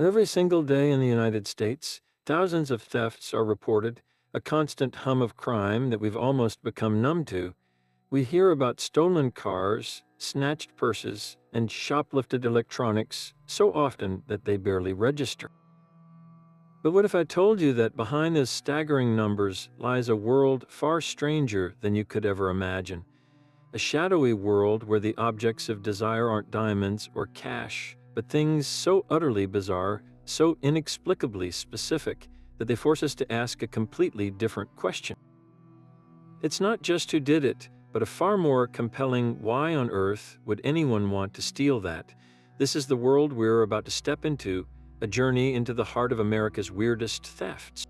Every single day in the United States, thousands of thefts are reported, a constant hum of crime that we've almost become numb to. We hear about stolen cars, snatched purses, and shoplifted electronics so often that they barely register. But what if I told you that behind those staggering numbers lies a world far stranger than you could ever imagine? A shadowy world where the objects of desire aren't diamonds or cash, but things so utterly bizarre, so inexplicably specific, that they force us to ask a completely different question. It's not just who did it, but a far more compelling why on earth would anyone want to steal that? This is the world we're about to step into, a journey into the heart of America's weirdest thefts.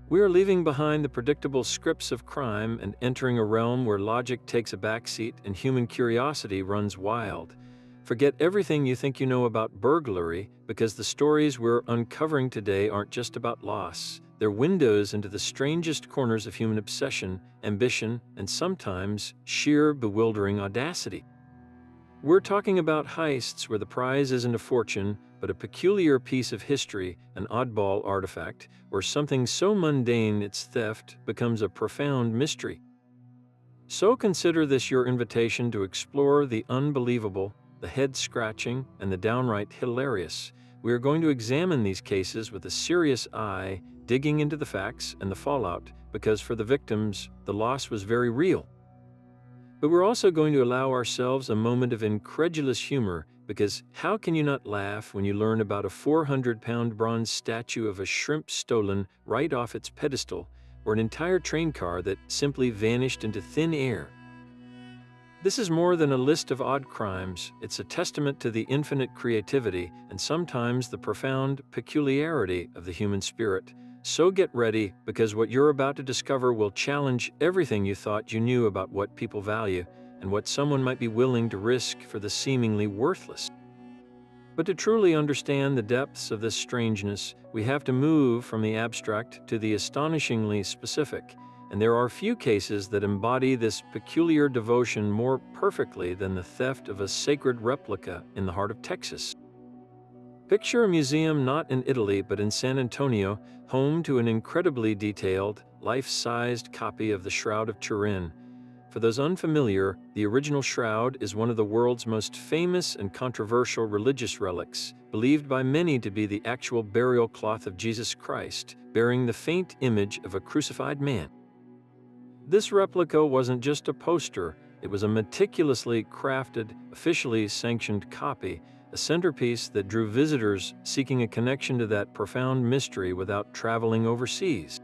We are leaving behind the predictable scripts of crime and entering a realm where logic takes a backseat and human curiosity runs wild. Forget everything you think you know about burglary, because the stories we're uncovering today aren't just about loss. They're windows into the strangest corners of human obsession, ambition, and sometimes sheer bewildering audacity. We're talking about heists where the prize isn't a fortune, but a peculiar piece of history, an oddball artifact, or something so mundane its theft becomes a profound mystery. So consider this your invitation to explore the unbelievable, the head-scratching, and the downright hilarious. We are going to examine these cases with a serious eye, digging into the facts and the fallout, because for the victims, the loss was very real. But we're also going to allow ourselves a moment of incredulous humor, because how can you not laugh when you learn about a 400-pound bronze statue of a shrimp stolen right off its pedestal, or an entire train car that simply vanished into thin air? This is more than a list of odd crimes. It's a testament to the infinite creativity and sometimes the profound peculiarity of the human spirit. So get ready, because what you're about to discover will challenge everything you thought you knew about what people value and what someone might be willing to risk for the seemingly worthless. But to truly understand the depths of this strangeness, we have to move from the abstract to the astonishingly specific, and there are few cases that embody this peculiar devotion more perfectly than the theft of a sacred replica in the heart of Texas. Picture a museum not in Italy but in San Antonio, home to an incredibly detailed, life-sized copy of the Shroud of Turin. For those unfamiliar, the original shroud is one of the world's most famous and controversial religious relics, believed by many to be the actual burial cloth of Jesus Christ, bearing the faint image of a crucified man. This replica wasn't just a poster, it was a meticulously crafted, officially sanctioned copy, a centerpiece that drew visitors seeking a connection to that profound mystery without traveling overseas.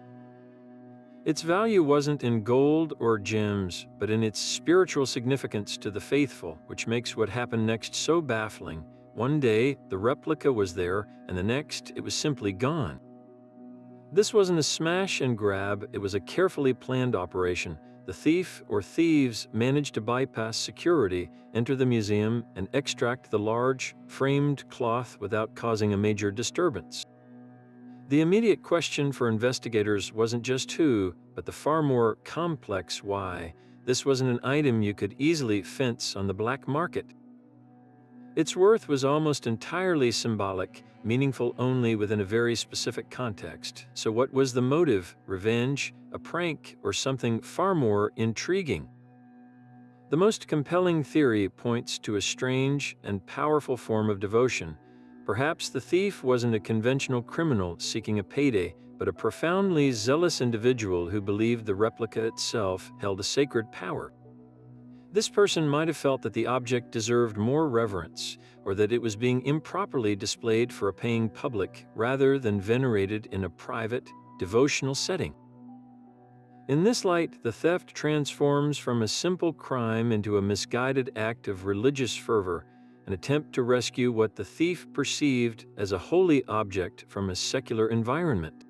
Its value wasn't in gold or gems, but in its spiritual significance to the faithful, which makes what happened next so baffling. One day, the replica was there, and the next, it was simply gone. This wasn't a smash and grab, it was a carefully planned operation. The thief or thieves managed to bypass security, enter the museum, and extract the large, framed cloth without causing a major disturbance. The immediate question for investigators wasn't just who, but the far more complex why. This wasn't an item you could easily fence on the black market. Its worth was almost entirely symbolic, meaningful only within a very specific context. So what was the motive? Revenge, a prank, or something far more intriguing? The most compelling theory points to a strange and powerful form of devotion. Perhaps the thief wasn't a conventional criminal seeking a payday, but a profoundly zealous individual who believed the replica itself held a sacred power. This person might have felt that the object deserved more reverence, or that it was being improperly displayed for a paying public rather than venerated in a private, devotional setting. In this light, the theft transforms from a simple crime into a misguided act of religious fervor, an attempt to rescue what the thief perceived as a holy object from a secular environment.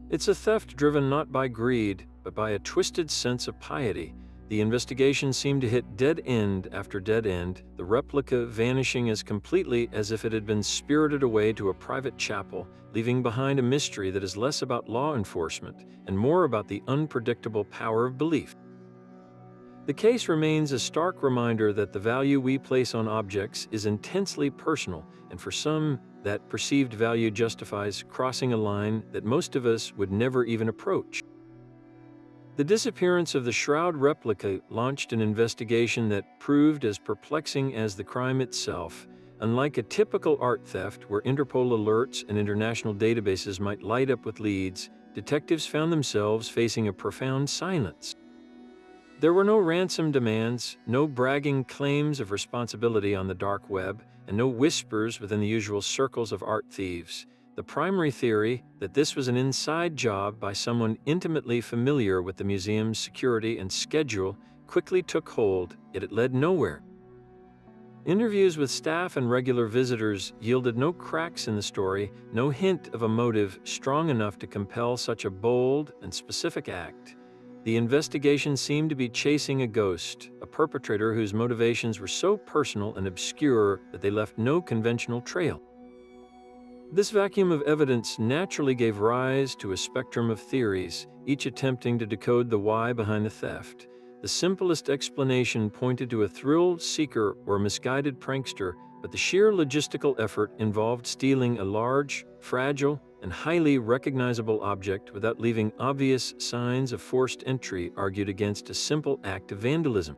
It's a theft driven not by greed, but by a twisted sense of piety. The investigation seemed to hit dead end after dead end, the replica vanishing as completely as if it had been spirited away to a private chapel, leaving behind a mystery that is less about law enforcement and more about the unpredictable power of belief. The case remains a stark reminder that the value we place on objects is intensely personal, and for some, that perceived value justifies crossing a line that most of us would never even approach. The disappearance of the Shroud replica launched an investigation that proved as perplexing as the crime itself. Unlike a typical art theft where Interpol alerts and international databases might light up with leads, detectives found themselves facing a profound silence. There were no ransom demands, no bragging claims of responsibility on the dark web, and no whispers within the usual circles of art thieves. The primary theory, that this was an inside job by someone intimately familiar with the museum's security and schedule, quickly took hold, yet it led nowhere. Interviews with staff and regular visitors yielded no cracks in the story, no hint of a motive strong enough to compel such a bold and specific act. The investigation seemed to be chasing a ghost, a perpetrator whose motivations were so personal and obscure that they left no conventional trail. This vacuum of evidence naturally gave rise to a spectrum of theories, each attempting to decode the why behind the theft. The simplest explanation pointed to a thrill-seeker or misguided prankster, but the sheer logistical effort involved stealing a large, fragile, and highly recognizable object without leaving obvious signs of forced entry argued against a simple act of vandalism.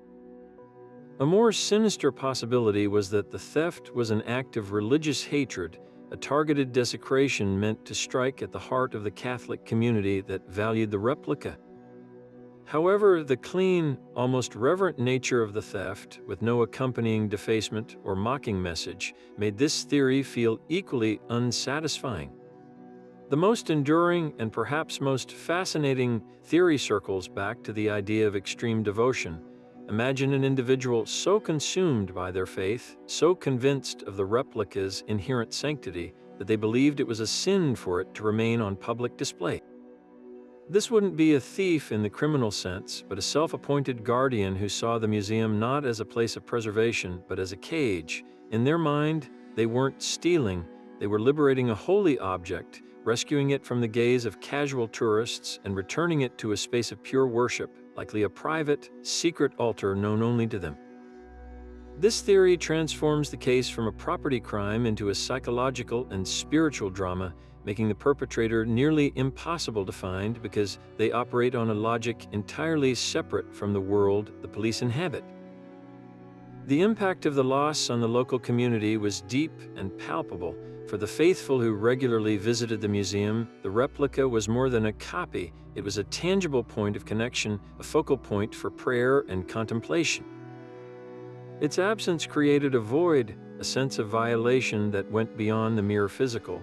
A more sinister possibility was that the theft was an act of religious hatred, a targeted desecration meant to strike at the heart of the Catholic community that valued the replica. However, the clean, almost reverent nature of the theft, with no accompanying defacement or mocking message, made this theory feel equally unsatisfying. The most enduring and perhaps most fascinating theory circles back to the idea of extreme devotion. Imagine an individual so consumed by their faith, so convinced of the replica's inherent sanctity, that they believed it was a sin for it to remain on public display. This wouldn't be a thief in the criminal sense, but a self-appointed guardian who saw the museum not as a place of preservation, but as a cage. In their mind, they weren't stealing, they were liberating a holy object, rescuing it from the gaze of casual tourists and returning it to a space of pure worship, likely a private, secret altar known only to them. This theory transforms the case from a property crime into a psychological and spiritual drama, making the perpetrator nearly impossible to find because they operate on a logic entirely separate from the world the police inhabit. The impact of the loss on the local community was deep and palpable. For the faithful who regularly visited the museum, the replica was more than a copy. It was a tangible point of connection, a focal point for prayer and contemplation. Its absence created a void, a sense of violation that went beyond the mere physical.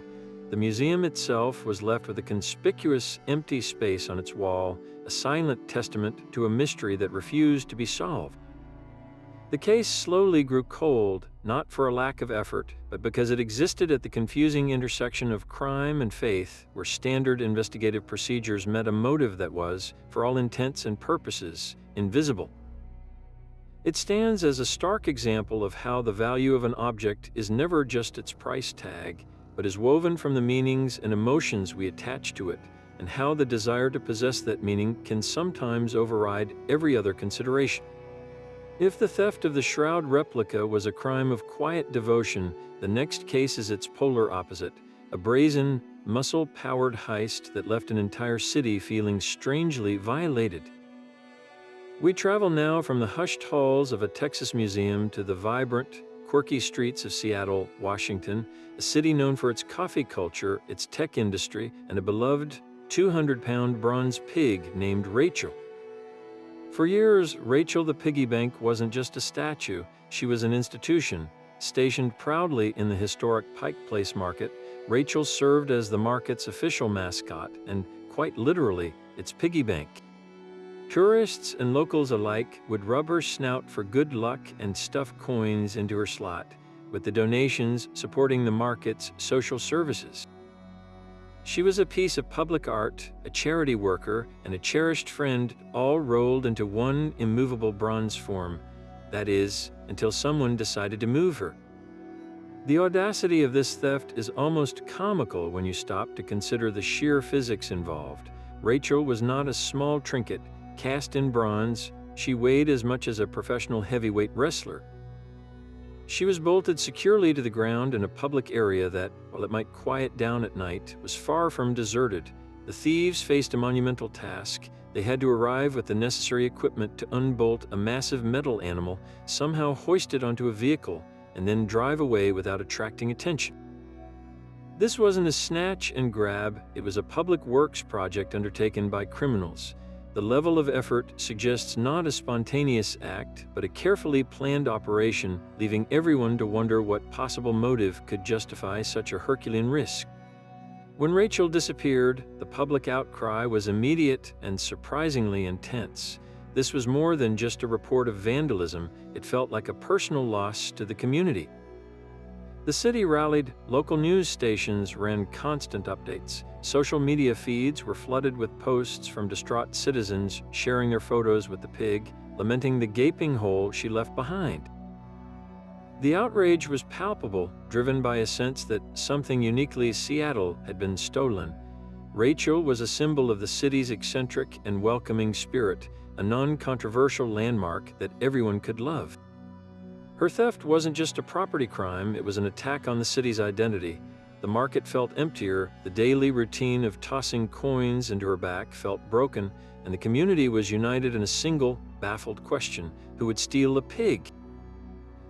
The museum itself was left with a conspicuous, empty space on its wall, a silent testament to a mystery that refused to be solved. The case slowly grew cold, not for a lack of effort, but because it existed at the confusing intersection of crime and faith, where standard investigative procedures met a motive that was, for all intents and purposes, invisible. It stands as a stark example of how the value of an object is never just its price tag, but is woven from the meanings and emotions we attach to it, and how the desire to possess that meaning can sometimes override every other consideration. If the theft of the Shroud replica was a crime of quiet devotion, the next case is its polar opposite, a brazen, muscle-powered heist that left an entire city feeling strangely violated. We travel now from the hushed halls of a Texas museum to the vibrant, quirky streets of Seattle, Washington, a city known for its coffee culture, its tech industry, and a beloved 200-pound bronze pig named Rachel. For years, Rachel the piggy bank wasn't just a statue, she was an institution. Stationed proudly in the historic Pike Place Market, Rachel served as the market's official mascot and, quite literally, its piggy bank. Tourists and locals alike would rub her snout for good luck and stuff coins into her slot, with the donations supporting the market's social services. She was a piece of public art, a charity worker, and a cherished friend, all rolled into one immovable bronze form. That is, until someone decided to move her. The audacity of this theft is almost comical when you stop to consider the sheer physics involved. Rachel was not a small trinket. Cast in bronze, she weighed as much as a professional heavyweight wrestler. She was bolted securely to the ground in a public area that, while it might quiet down at night, was far from deserted. The thieves faced a monumental task. They had to arrive with the necessary equipment to unbolt a massive metal animal, somehow hoist it onto a vehicle, and then drive away without attracting attention. This wasn't a snatch and grab, it was a public works project undertaken by criminals. The level of effort suggests not a spontaneous act, but a carefully planned operation, leaving everyone to wonder what possible motive could justify such a Herculean risk. When Rachel disappeared, the public outcry was immediate and surprisingly intense. This was more than just a report of vandalism, it felt like a personal loss to the community. The city rallied, local news stations ran constant updates. Social media feeds were flooded with posts from distraught citizens sharing their photos with the pig, lamenting the gaping hole she left behind. The outrage was palpable, driven by a sense that something uniquely Seattle had been stolen. Rachel was a symbol of the city's eccentric and welcoming spirit, a non-controversial landmark that everyone could love. Her theft wasn't just a property crime, it was an attack on the city's identity. The market felt emptier, the daily routine of tossing coins into her back felt broken, and the community was united in a single, baffled question: who would steal a pig?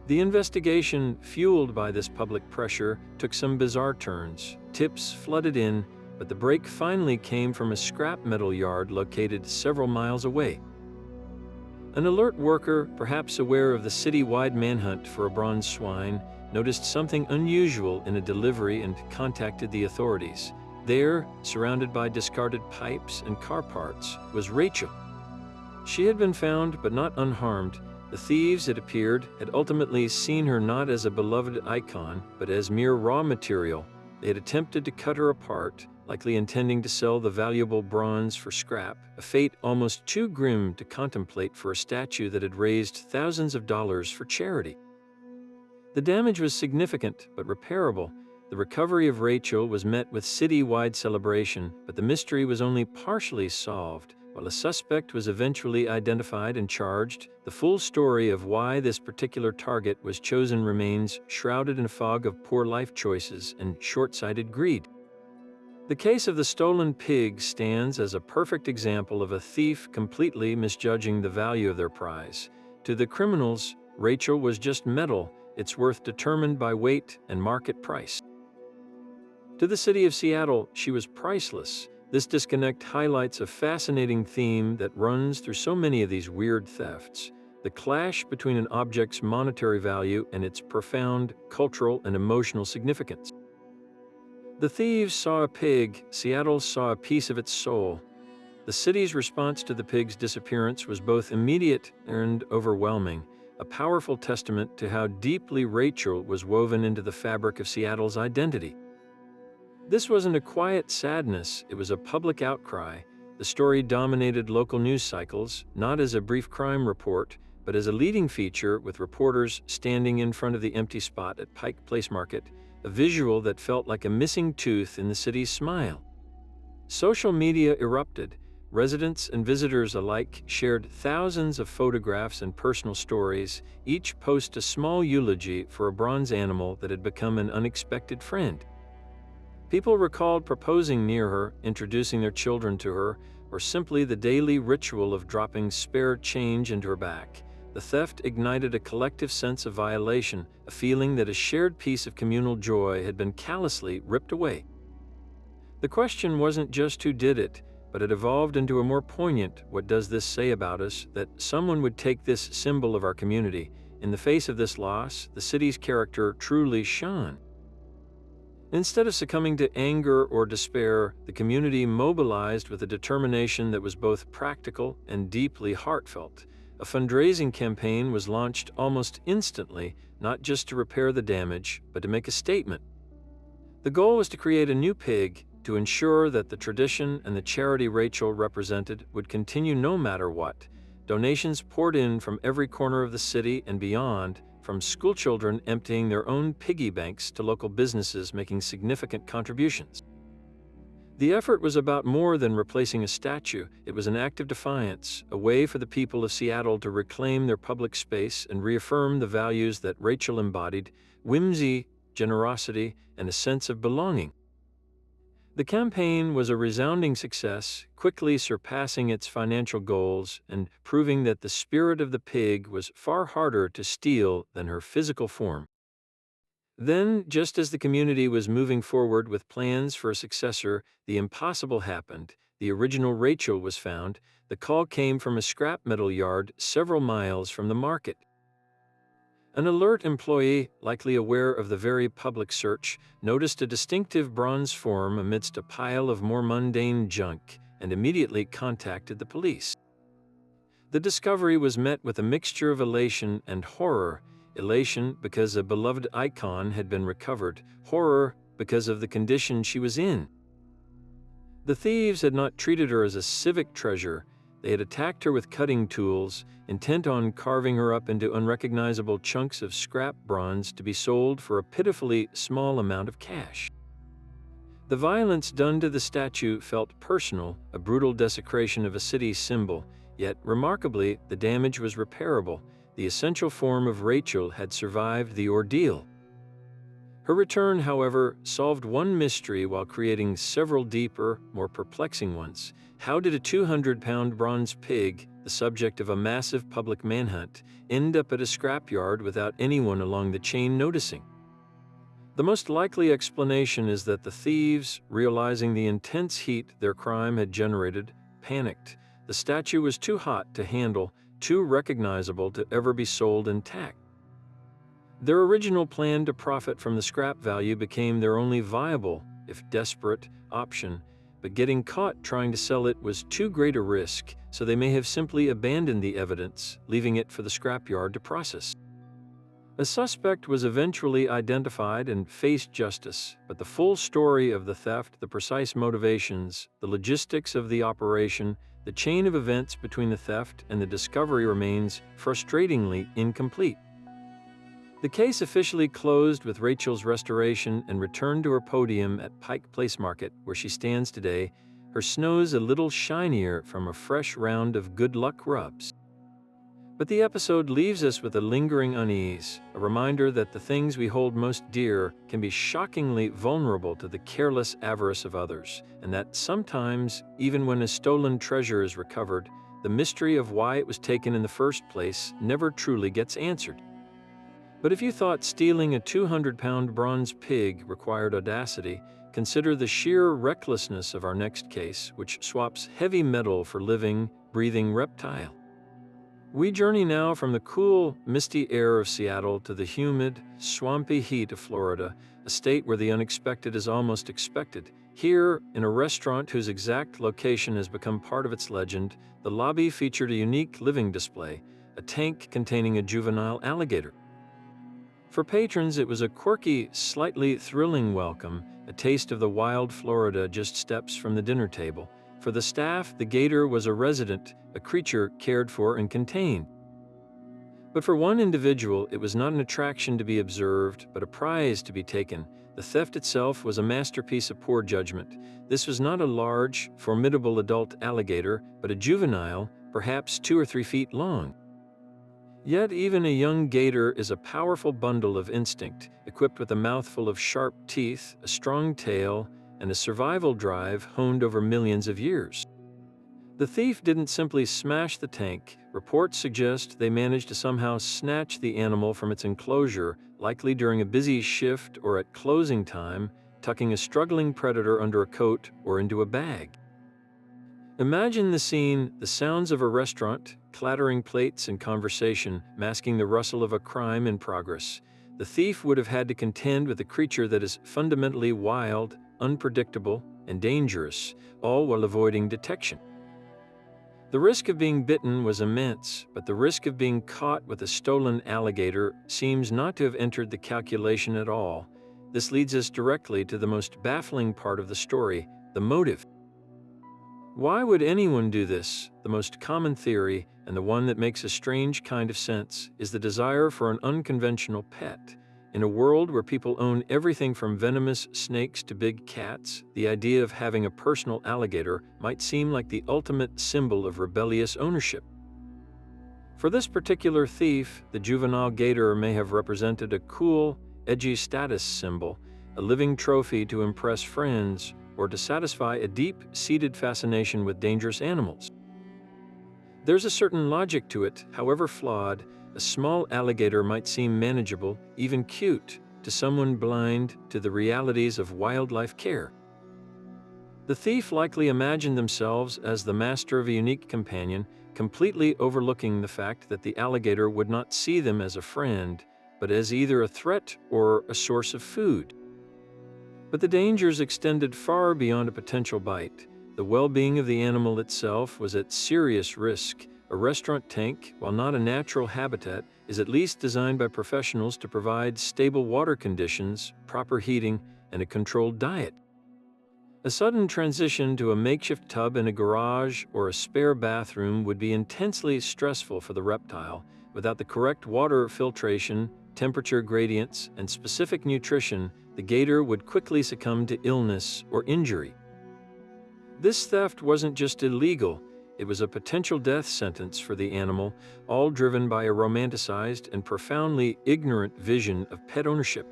The investigation, fueled by this public pressure, took some bizarre turns. Tips flooded in, but the break finally came from a scrap metal yard located several miles away. An alert worker, perhaps aware of the city-wide manhunt for a bronze swine, noticed something unusual in a delivery and contacted the authorities. There, surrounded by discarded pipes and car parts, was Rachel. She had been found, but not unharmed. The thieves, it appeared, had ultimately seen her not as a beloved icon, but as mere raw material. They had attempted to cut her apart, likely intending to sell the valuable bronze for scrap, a fate almost too grim to contemplate for a statue that had raised thousands of dollars for charity. The damage was significant, but repairable. The recovery of Rachel was met with city-wide celebration, but the mystery was only partially solved. While a suspect was eventually identified and charged, the full story of why this particular target was chosen remains shrouded in a fog of poor life choices and short-sighted greed. The case of the stolen pig stands as a perfect example of a thief completely misjudging the value of their prize. To the criminals, Rachel was just metal, its worth determined by weight and market price. To the city of Seattle, she was priceless. This disconnect highlights a fascinating theme that runs through so many of these weird thefts: the clash between an object's monetary value and its profound cultural and emotional significance. The thieves saw a pig, Seattle saw a piece of its soul. The city's response to the pig's disappearance was both immediate and overwhelming, a powerful testament to how deeply Rachel was woven into the fabric of Seattle's identity. This wasn't a quiet sadness, it was a public outcry. The story dominated local news cycles, not as a brief crime report, but as a leading feature, with reporters standing in front of the empty spot at Pike Place Market, a visual that felt like a missing tooth in the city's smile. Social media erupted. Residents and visitors alike shared thousands of photographs and personal stories, each post a small eulogy for a bronze animal that had become an unexpected friend. People recalled proposing near her, introducing their children to her, or simply the daily ritual of dropping spare change into her back. The theft ignited a collective sense of violation, a feeling that a shared piece of communal joy had been callously ripped away. The question wasn't just who did it, but it evolved into a more poignant, what does this say about us, that someone would take this symbol of our community. In the face of this loss, the city's character truly shone. Instead of succumbing to anger or despair, the community mobilized with a determination that was both practical and deeply heartfelt. A fundraising campaign was launched almost instantly, not just to repair the damage, but to make a statement. The goal was to create a new pig, to ensure that the tradition and the charity Rachel represented would continue no matter what. Donations poured in from every corner of the city and beyond, from schoolchildren emptying their own piggy banks to local businesses making significant contributions. The effort was about more than replacing a statue. It was an act of defiance, a way for the people of Seattle to reclaim their public space and reaffirm the values that Rachel embodied: whimsy, generosity, and a sense of belonging. The campaign was a resounding success, quickly surpassing its financial goals and proving that the spirit of the pig was far harder to steal than her physical form. Then, just as the community was moving forward with plans for a successor, the impossible happened. The original Rachel was found. The call came from a scrap metal yard several miles from the market. An alert employee, likely aware of the very public search, noticed a distinctive bronze form amidst a pile of more mundane junk and immediately contacted the police. The discovery was met with a mixture of elation and horror. Elation because a beloved icon had been recovered, horror because of the condition she was in. The thieves had not treated her as a civic treasure. They had attacked her with cutting tools, intent on carving her up into unrecognizable chunks of scrap bronze to be sold for a pitifully small amount of cash. The violence done to the statue felt personal, a brutal desecration of a city symbol, yet remarkably, the damage was repairable. The essential form of Rachel had survived the ordeal. Her return, however, solved one mystery while creating several deeper, more perplexing ones. How did a 200-pound bronze pig, the subject of a massive public manhunt, end up at a scrapyard without anyone along the chain noticing? The most likely explanation is that the thieves, realizing the intense heat their crime had generated, panicked. The statue was too hot to handle, too recognizable to ever be sold intact. Their original plan to profit from the scrap value became their only viable, if desperate, option, but getting caught trying to sell it was too great a risk, so they may have simply abandoned the evidence, leaving it for the scrapyard to process. A suspect was eventually identified and faced justice, but the full story of the theft, the precise motivations, the logistics of the operation, the chain of events between the theft and the discovery remains frustratingly incomplete. The case officially closed with Rachel's restoration and returned to her podium at Pike Place Market, where she stands today, her snows a little shinier from a fresh round of good luck rubs. But the episode leaves us with a lingering unease, a reminder that the things we hold most dear can be shockingly vulnerable to the careless avarice of others, and that sometimes, even when a stolen treasure is recovered, the mystery of why it was taken in the first place never truly gets answered. But if you thought stealing a 200-pound bronze pig required audacity, consider the sheer recklessness of our next case, which swaps heavy metal for living, breathing reptile. We journey now from the cool, misty air of Seattle to the humid, swampy heat of Florida, a state where the unexpected is almost expected. Here, in a restaurant whose exact location has become part of its legend, the lobby featured a unique living display, a tank containing a juvenile alligator. For patrons, it was a quirky, slightly thrilling welcome, a taste of the wild Florida just steps from the dinner table. For the staff, the gator was a resident, a creature cared for and contained. But for one individual, it was not an attraction to be observed, but a prize to be taken. The theft itself was a masterpiece of poor judgment. This was not a large, formidable adult alligator, but a juvenile, perhaps 2 or 3 feet long. Yet even a young gator is a powerful bundle of instinct, equipped with a mouthful of sharp teeth, a strong tail, and a survival drive honed over millions of years. The thief didn't simply smash the tank. Reports suggest they managed to somehow snatch the animal from its enclosure, likely during a busy shift or at closing time, tucking a struggling predator under a coat or into a bag. Imagine the scene, the sounds of a restaurant, clattering plates and conversation, masking the rustle of a crime in progress. The thief would have had to contend with a creature that is fundamentally wild, unpredictable, and dangerous, all while avoiding detection. The risk of being bitten was immense, but the risk of being caught with a stolen alligator seems not to have entered the calculation at all. This leads us directly to the most baffling part of the story, the motive. Why would anyone do this? The most common theory, and the one that makes a strange kind of sense, is the desire for an unconventional pet. In a world where people own everything from venomous snakes to big cats, the idea of having a personal alligator might seem like the ultimate symbol of rebellious ownership. For this particular thief, the juvenile gator may have represented a cool, edgy status symbol, a living trophy to impress friends, or to satisfy a deep-seated fascination with dangerous animals. There's a certain logic to it, however flawed. A small alligator might seem manageable, even cute, to someone blind to the realities of wildlife care. The thief likely imagined themselves as the master of a unique companion, completely overlooking the fact that the alligator would not see them as a friend, but as either a threat or a source of food. But the dangers extended far beyond a potential bite. The well-being of the animal itself was at serious risk. A restaurant tank, while not a natural habitat, is at least designed by professionals to provide stable water conditions, proper heating, and a controlled diet. A sudden transition to a makeshift tub in a garage or a spare bathroom would be intensely stressful for the reptile. Without the correct water filtration, temperature gradients, and specific nutrition, the gator would quickly succumb to illness or injury. This theft wasn't just illegal, it was a potential death sentence for the animal, all driven by a romanticized and profoundly ignorant vision of pet ownership.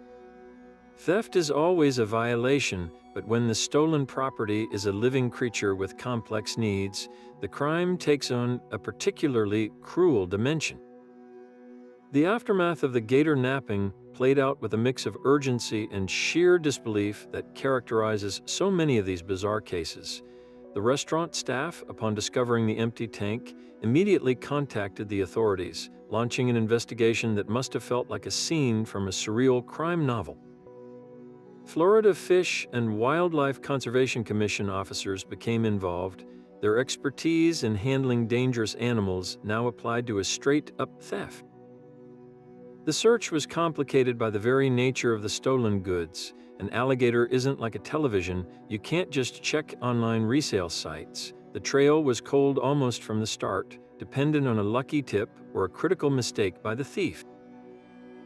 Theft is always a violation, but when the stolen property is a living creature with complex needs, the crime takes on a particularly cruel dimension. The aftermath of the gator napping played out with a mix of urgency and sheer disbelief that characterizes so many of these bizarre cases. The restaurant staff, upon discovering the empty tank, immediately contacted the authorities, launching an investigation that must have felt like a scene from a surreal crime novel. Florida Fish and Wildlife Conservation Commission officers became involved, their expertise in handling dangerous animals now applied to a straight-up theft. The search was complicated by the very nature of the stolen goods. An alligator isn't like a television, you can't just check online resale sites. The trail was cold almost from the start, dependent on a lucky tip or a critical mistake by the thief.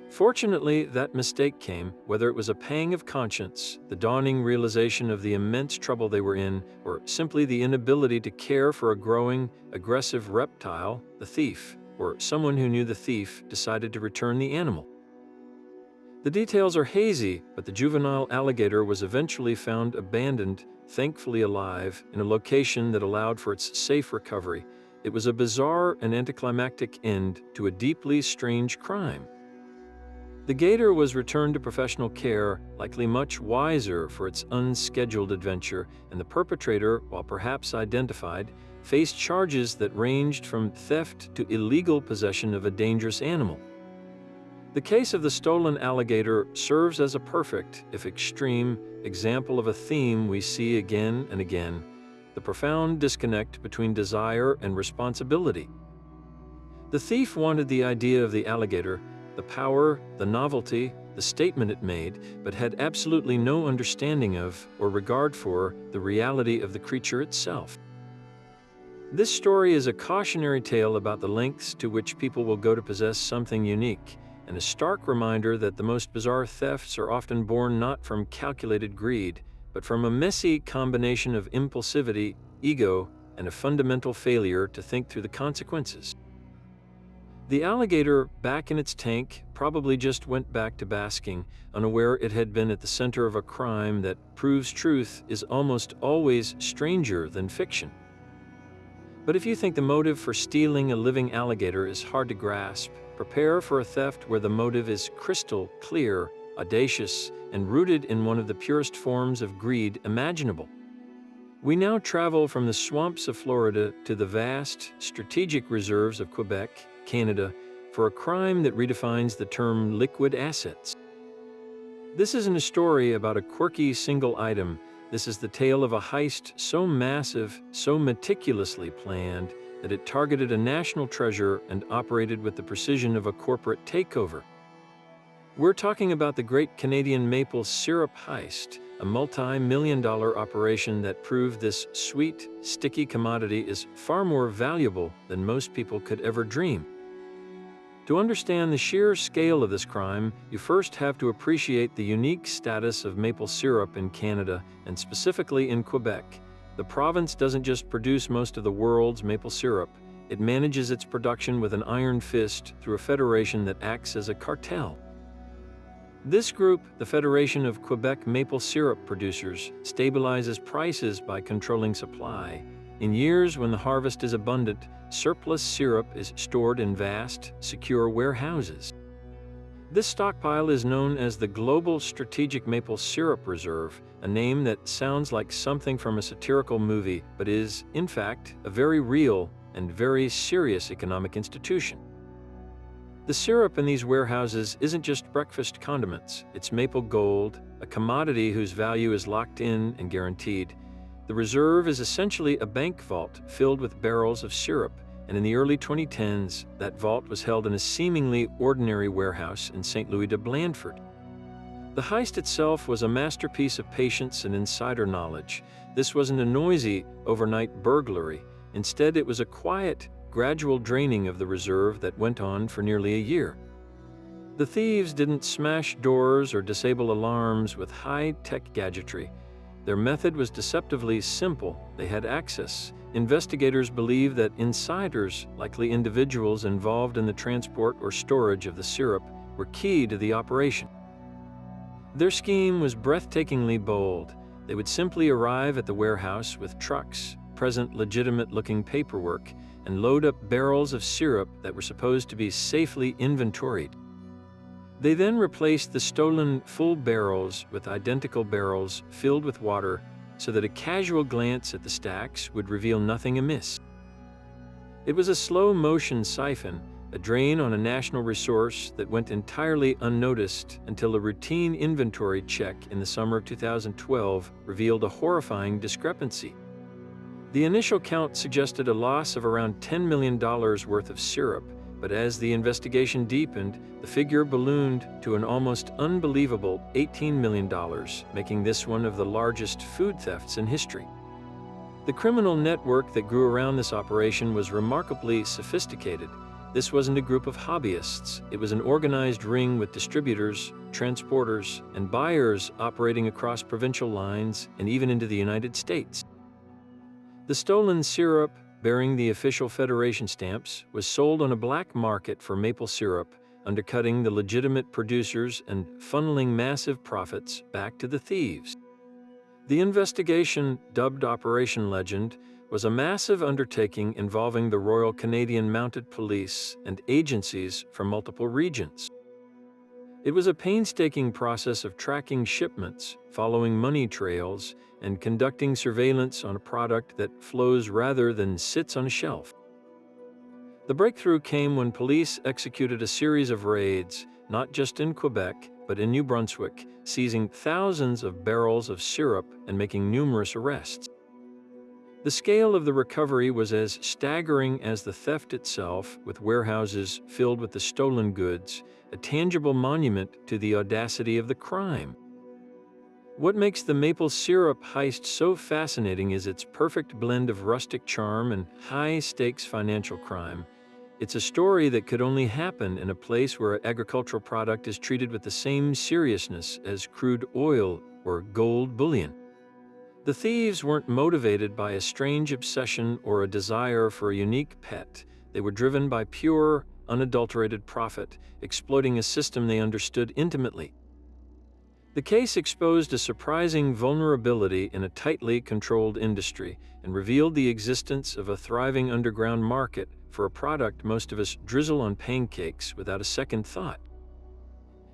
Fortunately, that mistake came, whether it was a pang of conscience, the dawning realization of the immense trouble they were in, or simply the inability to care for a growing, aggressive reptile, the thief, or someone who knew the thief, decided to return the animal. The details are hazy, but the juvenile alligator was eventually found abandoned, thankfully alive, in a location that allowed for its safe recovery. It was a bizarre and anticlimactic end to a deeply strange crime. The gator was returned to professional care, likely much wiser for its unscheduled adventure, and the perpetrator, while perhaps identified, faced charges that ranged from theft to illegal possession of a dangerous animal. The case of the stolen alligator serves as a perfect, if extreme, example of a theme we see again and again: the profound disconnect between desire and responsibility. The thief wanted the idea of the alligator, the power, the novelty, the statement it made, but had absolutely no understanding of or regard for the reality of the creature itself. This story is a cautionary tale about the lengths to which people will go to possess something unique, and a stark reminder that the most bizarre thefts are often born not from calculated greed, but from a messy combination of impulsivity, ego, and a fundamental failure to think through the consequences. The alligator, back in its tank, probably just went back to basking, unaware it had been at the center of a crime that proves truth is almost always stranger than fiction. But if you think the motive for stealing a living alligator is hard to grasp, prepare for a theft where the motive is crystal clear, audacious, and rooted in one of the purest forms of greed imaginable. We now travel from the swamps of Florida to the vast, strategic reserves of Quebec, Canada, for a crime that redefines the term liquid assets. This isn't a story about a quirky single item. This is the tale of a heist so massive, so meticulously planned, that it targeted a national treasure and operated with the precision of a corporate takeover. We're talking about the Great Canadian Maple Syrup Heist, a multi-million-dollar operation that proved this sweet, sticky commodity is far more valuable than most people could ever dream. To understand the sheer scale of this crime, you first have to appreciate the unique status of maple syrup in Canada, and specifically in Quebec. The province doesn't just produce most of the world's maple syrup, it manages its production with an iron fist through a federation that acts as a cartel. This group, the Federation of Quebec Maple Syrup Producers, stabilizes prices by controlling supply. In years when the harvest is abundant, surplus syrup is stored in vast, secure warehouses. This stockpile is known as the Global Strategic Maple Syrup Reserve, a name that sounds like something from a satirical movie, but is, in fact, a very real and very serious economic institution. The syrup in these warehouses isn't just breakfast condiments, it's maple gold, a commodity whose value is locked in and guaranteed. The reserve is essentially a bank vault filled with barrels of syrup, and in the early 2010s, that vault was held in a seemingly ordinary warehouse in St. Louis de Blandford. The heist itself was a masterpiece of patience and insider knowledge. This wasn't a noisy, overnight burglary. Instead, it was a quiet, gradual draining of the reserve that went on for nearly a year. The thieves didn't smash doors or disable alarms with high-tech gadgetry. Their method was deceptively simple. They had access. Investigators believe that insiders, likely individuals involved in the transport or storage of the syrup, were key to the operation. Their scheme was breathtakingly bold. They would simply arrive at the warehouse with trucks, present legitimate-looking paperwork, and load up barrels of syrup that were supposed to be safely inventoried. They then replaced the stolen full barrels with identical barrels filled with water so that a casual glance at the stacks would reveal nothing amiss. It was a slow-motion siphon, a drain on a national resource that went entirely unnoticed until a routine inventory check in the summer of 2012 revealed a horrifying discrepancy. The initial count suggested a loss of around $10 million worth of syrup, but as the investigation deepened, the figure ballooned to an almost unbelievable $18 million, making this one of the largest food thefts in history. The criminal network that grew around this operation was remarkably sophisticated. This wasn't a group of hobbyists. It was an organized ring with distributors, transporters, and buyers operating across provincial lines and even into the United States. The stolen syrup, bearing the official Federation stamps, was sold on a black market for maple syrup, undercutting the legitimate producers and funneling massive profits back to the thieves. The investigation, dubbed Operation Legend, was a massive undertaking involving the Royal Canadian Mounted Police and agencies from multiple regions. It was a painstaking process of tracking shipments, following money trails, and conducting surveillance on a product that flows rather than sits on a shelf. The breakthrough came when police executed a series of raids, not just in Quebec, but in New Brunswick, seizing thousands of barrels of syrup and making numerous arrests. The scale of the recovery was as staggering as the theft itself, with warehouses filled with the stolen goods, a tangible monument to the audacity of the crime. What makes the maple syrup heist so fascinating is its perfect blend of rustic charm and high-stakes financial crime. It's a story that could only happen in a place where an agricultural product is treated with the same seriousness as crude oil or gold bullion. The thieves weren't motivated by a strange obsession or a desire for a unique pet. They were driven by pure, unadulterated profit, exploiting a system they understood intimately. The case exposed a surprising vulnerability in a tightly controlled industry and revealed the existence of a thriving underground market for a product most of us drizzle on pancakes without a second thought.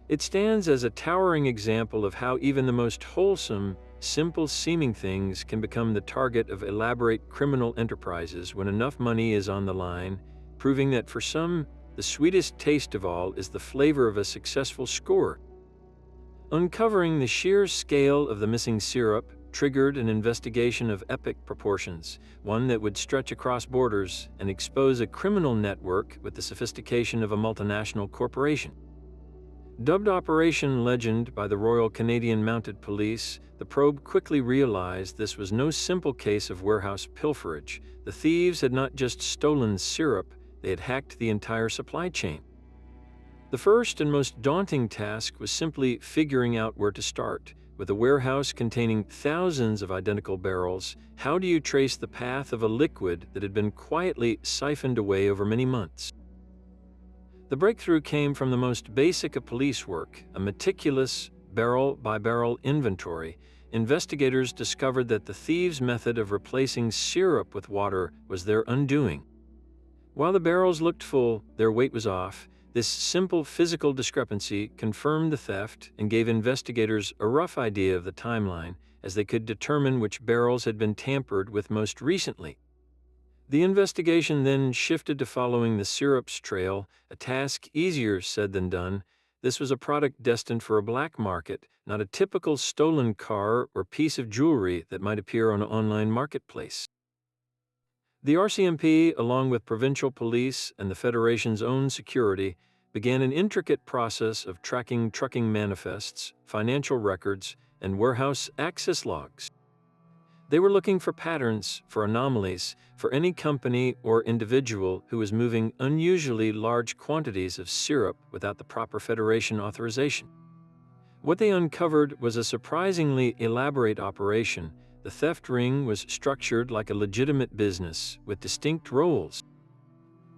It stands as a towering example of how even the most wholesome, simple-seeming things can become the target of elaborate criminal enterprises when enough money is on the line, proving that for some, the sweetest taste of all is the flavor of a successful score. Uncovering the sheer scale of the missing syrup triggered an investigation of epic proportions, one that would stretch across borders and expose a criminal network with the sophistication of a multinational corporation. Dubbed Operation Legend by the Royal Canadian Mounted Police, the probe quickly realized this was no simple case of warehouse pilferage. The thieves had not just stolen syrup, they had hacked the entire supply chain. The first and most daunting task was simply figuring out where to start. With a warehouse containing thousands of identical barrels, how do you trace the path of a liquid that had been quietly siphoned away over many months? The breakthrough came from the most basic of police work, a meticulous barrel-by-barrel inventory. Investigators discovered that the thieves' method of replacing syrup with water was their undoing. While the barrels looked full, their weight was off. This simple physical discrepancy confirmed the theft and gave investigators a rough idea of the timeline, as they could determine which barrels had been tampered with most recently. The investigation then shifted to following the syrup's trail, a task easier said than done. This was a product destined for a black market, not a typical stolen car or piece of jewelry that might appear on an online marketplace. The RCMP, along with provincial police and the Federation's own security, began an intricate process of tracking trucking manifests, financial records, and warehouse access logs. They were looking for patterns, for anomalies, for any company or individual who was moving unusually large quantities of syrup without the proper Federation authorization. What they uncovered was a surprisingly elaborate operation. The theft ring was structured like a legitimate business, with distinct roles.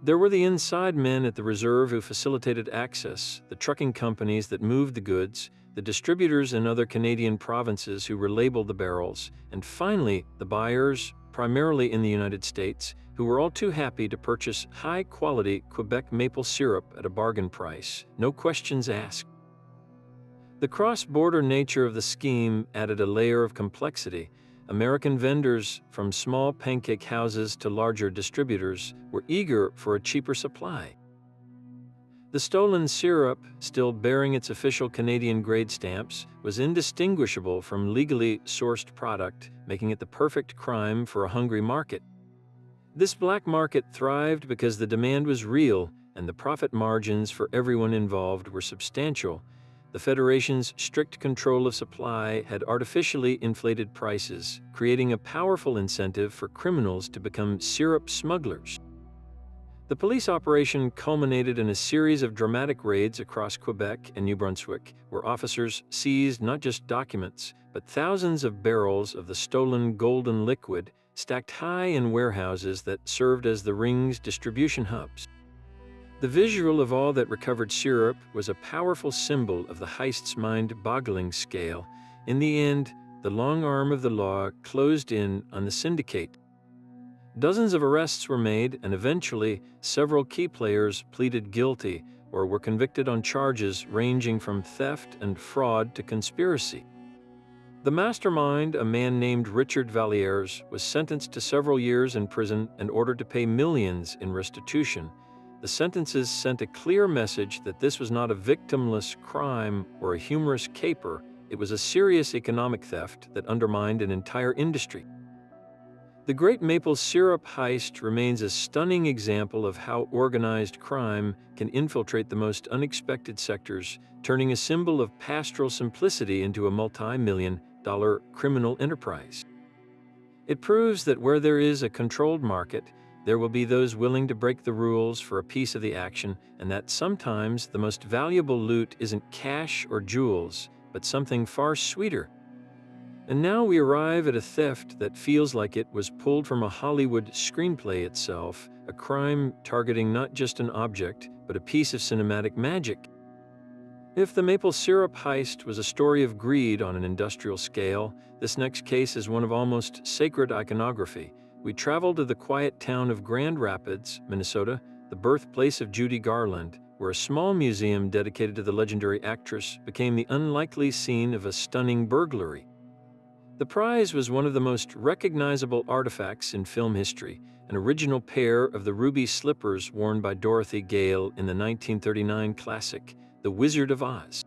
There were the inside men at the reserve who facilitated access, the trucking companies that moved the goods, the distributors in other Canadian provinces who relabeled the barrels, and finally, the buyers, primarily in the United States, who were all too happy to purchase high-quality Quebec maple syrup at a bargain price, no questions asked. The cross-border nature of the scheme added a layer of complexity. American vendors, from small pancake houses to larger distributors, were eager for a cheaper supply. The stolen syrup, still bearing its official Canadian grade stamps, was indistinguishable from legally sourced product, making it the perfect crime for a hungry market. This black market thrived because the demand was real and the profit margins for everyone involved were substantial. The Federation's strict control of supply had artificially inflated prices, creating a powerful incentive for criminals to become syrup smugglers. The police operation culminated in a series of dramatic raids across Quebec and New Brunswick, where officers seized not just documents, but thousands of barrels of the stolen golden liquid stacked high in warehouses that served as the ring's distribution hubs. The visual of all that recovered syrup was a powerful symbol of the heist's mind-boggling scale. In the end, the long arm of the law closed in on the syndicate. Dozens of arrests were made, and eventually, several key players pleaded guilty or were convicted on charges ranging from theft and fraud to conspiracy. The mastermind, a man named Richard Vallières, was sentenced to several years in prison and ordered to pay millions in restitution. The sentences sent a clear message that this was not a victimless crime or a humorous caper. It was a serious economic theft that undermined an entire industry. The Great Maple Syrup heist remains a stunning example of how organized crime can infiltrate the most unexpected sectors, turning a symbol of pastoral simplicity into a multi-million-dollar criminal enterprise. It proves that where there is a controlled market, there will be those willing to break the rules for a piece of the action, and that sometimes the most valuable loot isn't cash or jewels, but something far sweeter. And now we arrive at a theft that feels like it was pulled from a Hollywood screenplay itself, a crime targeting not just an object, but a piece of cinematic magic. If the maple syrup heist was a story of greed on an industrial scale, this next case is one of almost sacred iconography. We travel to the quiet town of Grand Rapids, Minnesota, the birthplace of Judy Garland, where a small museum dedicated to the legendary actress became the unlikely scene of a stunning burglary. The prize was one of the most recognizable artifacts in film history, an original pair of the ruby slippers worn by Dorothy Gale in the 1939 classic, The Wizard of Oz.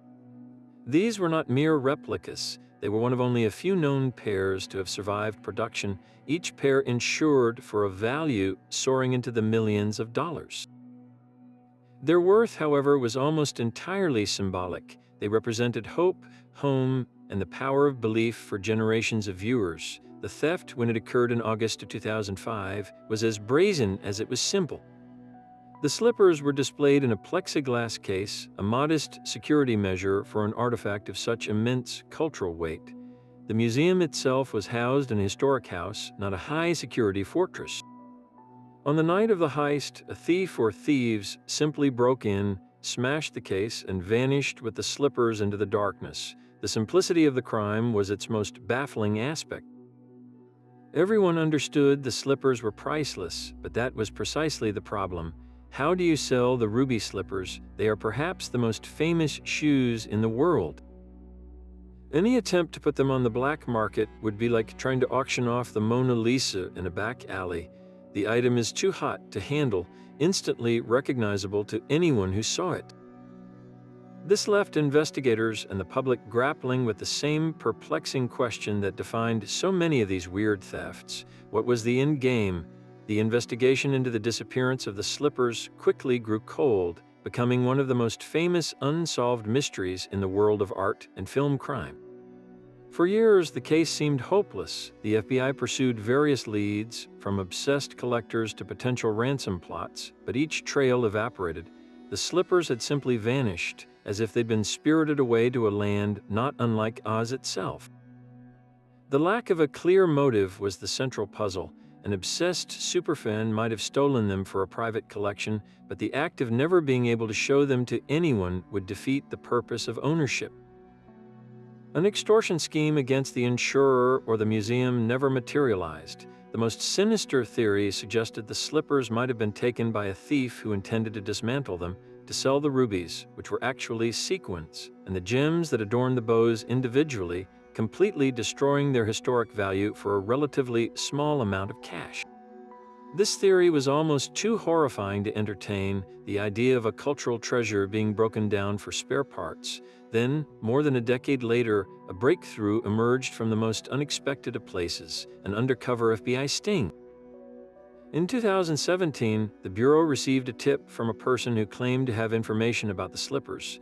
These were not mere replicas. They were one of only a few known pairs to have survived production, each pair insured for a value soaring into the millions of dollars. Their worth, however, was almost entirely symbolic. They represented hope, home, and the power of belief for generations of viewers. The theft, when it occurred in August of 2005, was as brazen as it was simple. The slippers were displayed in a plexiglass case, a modest security measure for an artifact of such immense cultural weight. The museum itself was housed in a historic house, not a high-security fortress. On the night of the heist, a thief or thieves simply broke in, smashed the case, and vanished with the slippers into the darkness. The simplicity of the crime was its most baffling aspect. Everyone understood the slippers were priceless, but that was precisely the problem. How do you sell the ruby slippers? They are perhaps the most famous shoes in the world. Any attempt to put them on the black market would be like trying to auction off the Mona Lisa in a back alley. The item is too hot to handle, instantly recognizable to anyone who saw it. This left investigators and the public grappling with the same perplexing question that defined so many of these weird thefts. What was the end game? The investigation into the disappearance of the slippers quickly grew cold, becoming one of the most famous unsolved mysteries in the world of art and film crime. For years, the case seemed hopeless. The FBI pursued various leads, from obsessed collectors to potential ransom plots, but each trail evaporated. The slippers had simply vanished, as if they'd been spirited away to a land not unlike Oz itself. The lack of a clear motive was the central puzzle. An obsessed superfan might have stolen them for a private collection, but the act of never being able to show them to anyone would defeat the purpose of ownership. An extortion scheme against the insurer or the museum never materialized. The most sinister theory suggested the slippers might have been taken by a thief who intended to dismantle them, to sell the rubies, which were actually sequins, and the gems that adorned the bows individually, completely destroying their historic value for a relatively small amount of cash. This theory was almost too horrifying to entertain, the idea of a cultural treasure being broken down for spare parts. Then, more than a decade later, a breakthrough emerged from the most unexpected of places, an undercover FBI sting. In 2017, the Bureau received a tip from a person who claimed to have information about the slippers.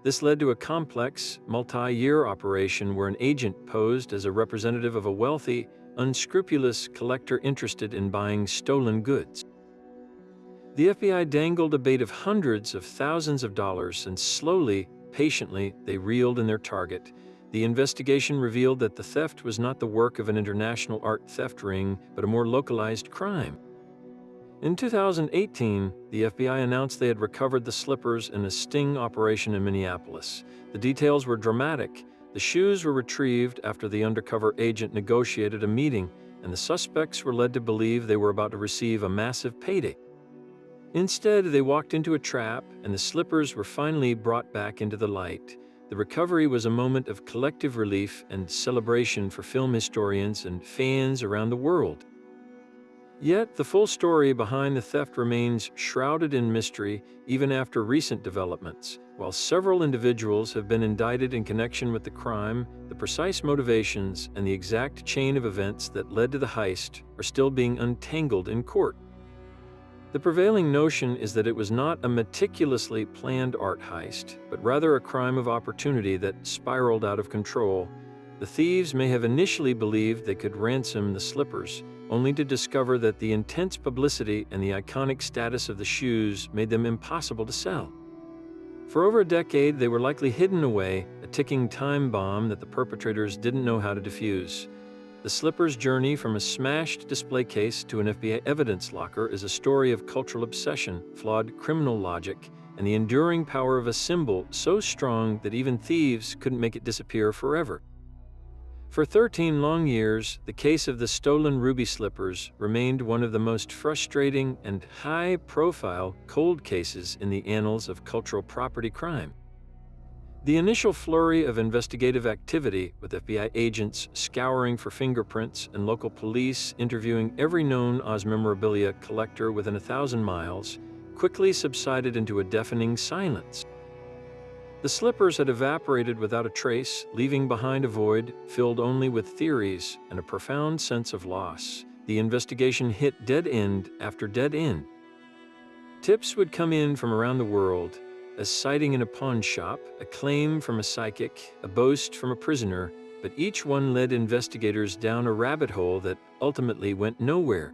This led to a complex, multi-year operation where an agent posed as a representative of a wealthy, unscrupulous collector interested in buying stolen goods. The FBI dangled a bait of hundreds of thousands of dollars, and slowly, patiently, they reeled in their target. The investigation revealed that the theft was not the work of an international art theft ring, but a more localized crime. In 2018, the FBI announced they had recovered the slippers in a sting operation in Minneapolis. The details were dramatic. The shoes were retrieved after the undercover agent negotiated a meeting, and the suspects were led to believe they were about to receive a massive payday. Instead, they walked into a trap, and the slippers were finally brought back into the light. The recovery was a moment of collective relief and celebration for film historians and fans around the world. Yet, the full story behind the theft remains shrouded in mystery even after recent developments. While several individuals have been indicted in connection with the crime, the precise motivations and the exact chain of events that led to the heist are still being untangled in court. The prevailing notion is that it was not a meticulously planned art heist, but rather a crime of opportunity that spiraled out of control. The thieves may have initially believed they could ransom the slippers, only to discover that the intense publicity and the iconic status of the shoes made them impossible to sell. For over a decade, they were likely hidden away, a ticking time bomb that the perpetrators didn't know how to defuse. The slippers' journey from a smashed display case to an FBI evidence locker is a story of cultural obsession, flawed criminal logic, and the enduring power of a symbol so strong that even thieves couldn't make it disappear forever. For 13 long years, the case of the stolen ruby slippers remained one of the most frustrating and high-profile cold cases in the annals of cultural property crime. The initial flurry of investigative activity, with FBI agents scouring for fingerprints and local police interviewing every known Oz memorabilia collector within 1,000 miles, quickly subsided into a deafening silence. The slippers had evaporated without a trace, leaving behind a void filled only with theories and a profound sense of loss. The investigation hit dead end after dead end. Tips would come in from around the world, a sighting in a pawn shop, a claim from a psychic, a boast from a prisoner, but each one led investigators down a rabbit hole that ultimately went nowhere.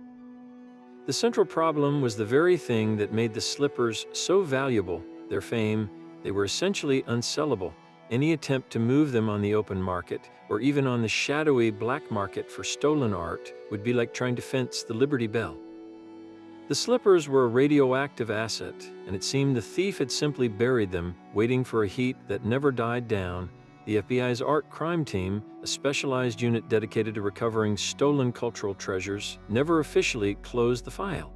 The central problem was the very thing that made the slippers so valuable, their fame. They were essentially unsellable. Any attempt to move them on the open market, or even on the shadowy black market for stolen art, would be like trying to fence the Liberty Bell. The slippers were a radioactive asset, and it seemed the thief had simply buried them, waiting for a heat that never died down. The FBI's art crime team, a specialized unit dedicated to recovering stolen cultural treasures, never officially closed the file.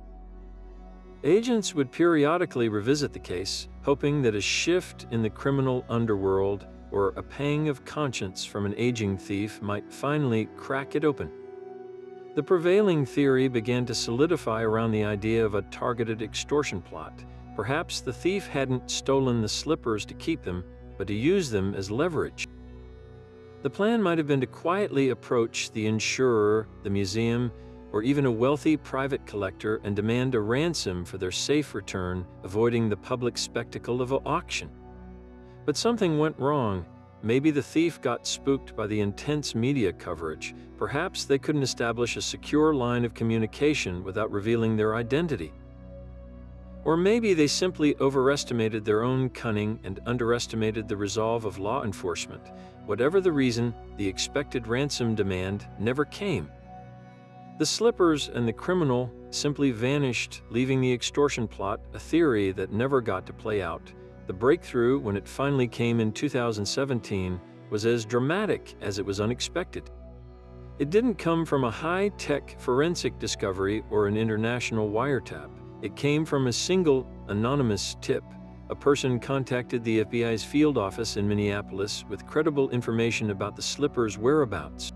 Agents would periodically revisit the case, hoping that a shift in the criminal underworld or a pang of conscience from an aging thief might finally crack it open. The prevailing theory began to solidify around the idea of a targeted extortion plot. Perhaps the thief hadn't stolen the slippers to keep them, but to use them as leverage. The plan might have been to quietly approach the insurer, the museum, or even a wealthy private collector and demand a ransom for their safe return, avoiding the public spectacle of an auction. But something went wrong. Maybe the thief got spooked by the intense media coverage. Perhaps they couldn't establish a secure line of communication without revealing their identity. Or maybe they simply overestimated their own cunning and underestimated the resolve of law enforcement. Whatever the reason, the expected ransom demand never came. The slippers and the criminal simply vanished, leaving the extortion plot a theory that never got to play out. The breakthrough, when it finally came in 2017, was as dramatic as it was unexpected. It didn't come from a high-tech forensic discovery or an international wiretap. It came from a single, anonymous tip. A person contacted the FBI's field office in Minneapolis with credible information about the slippers' whereabouts.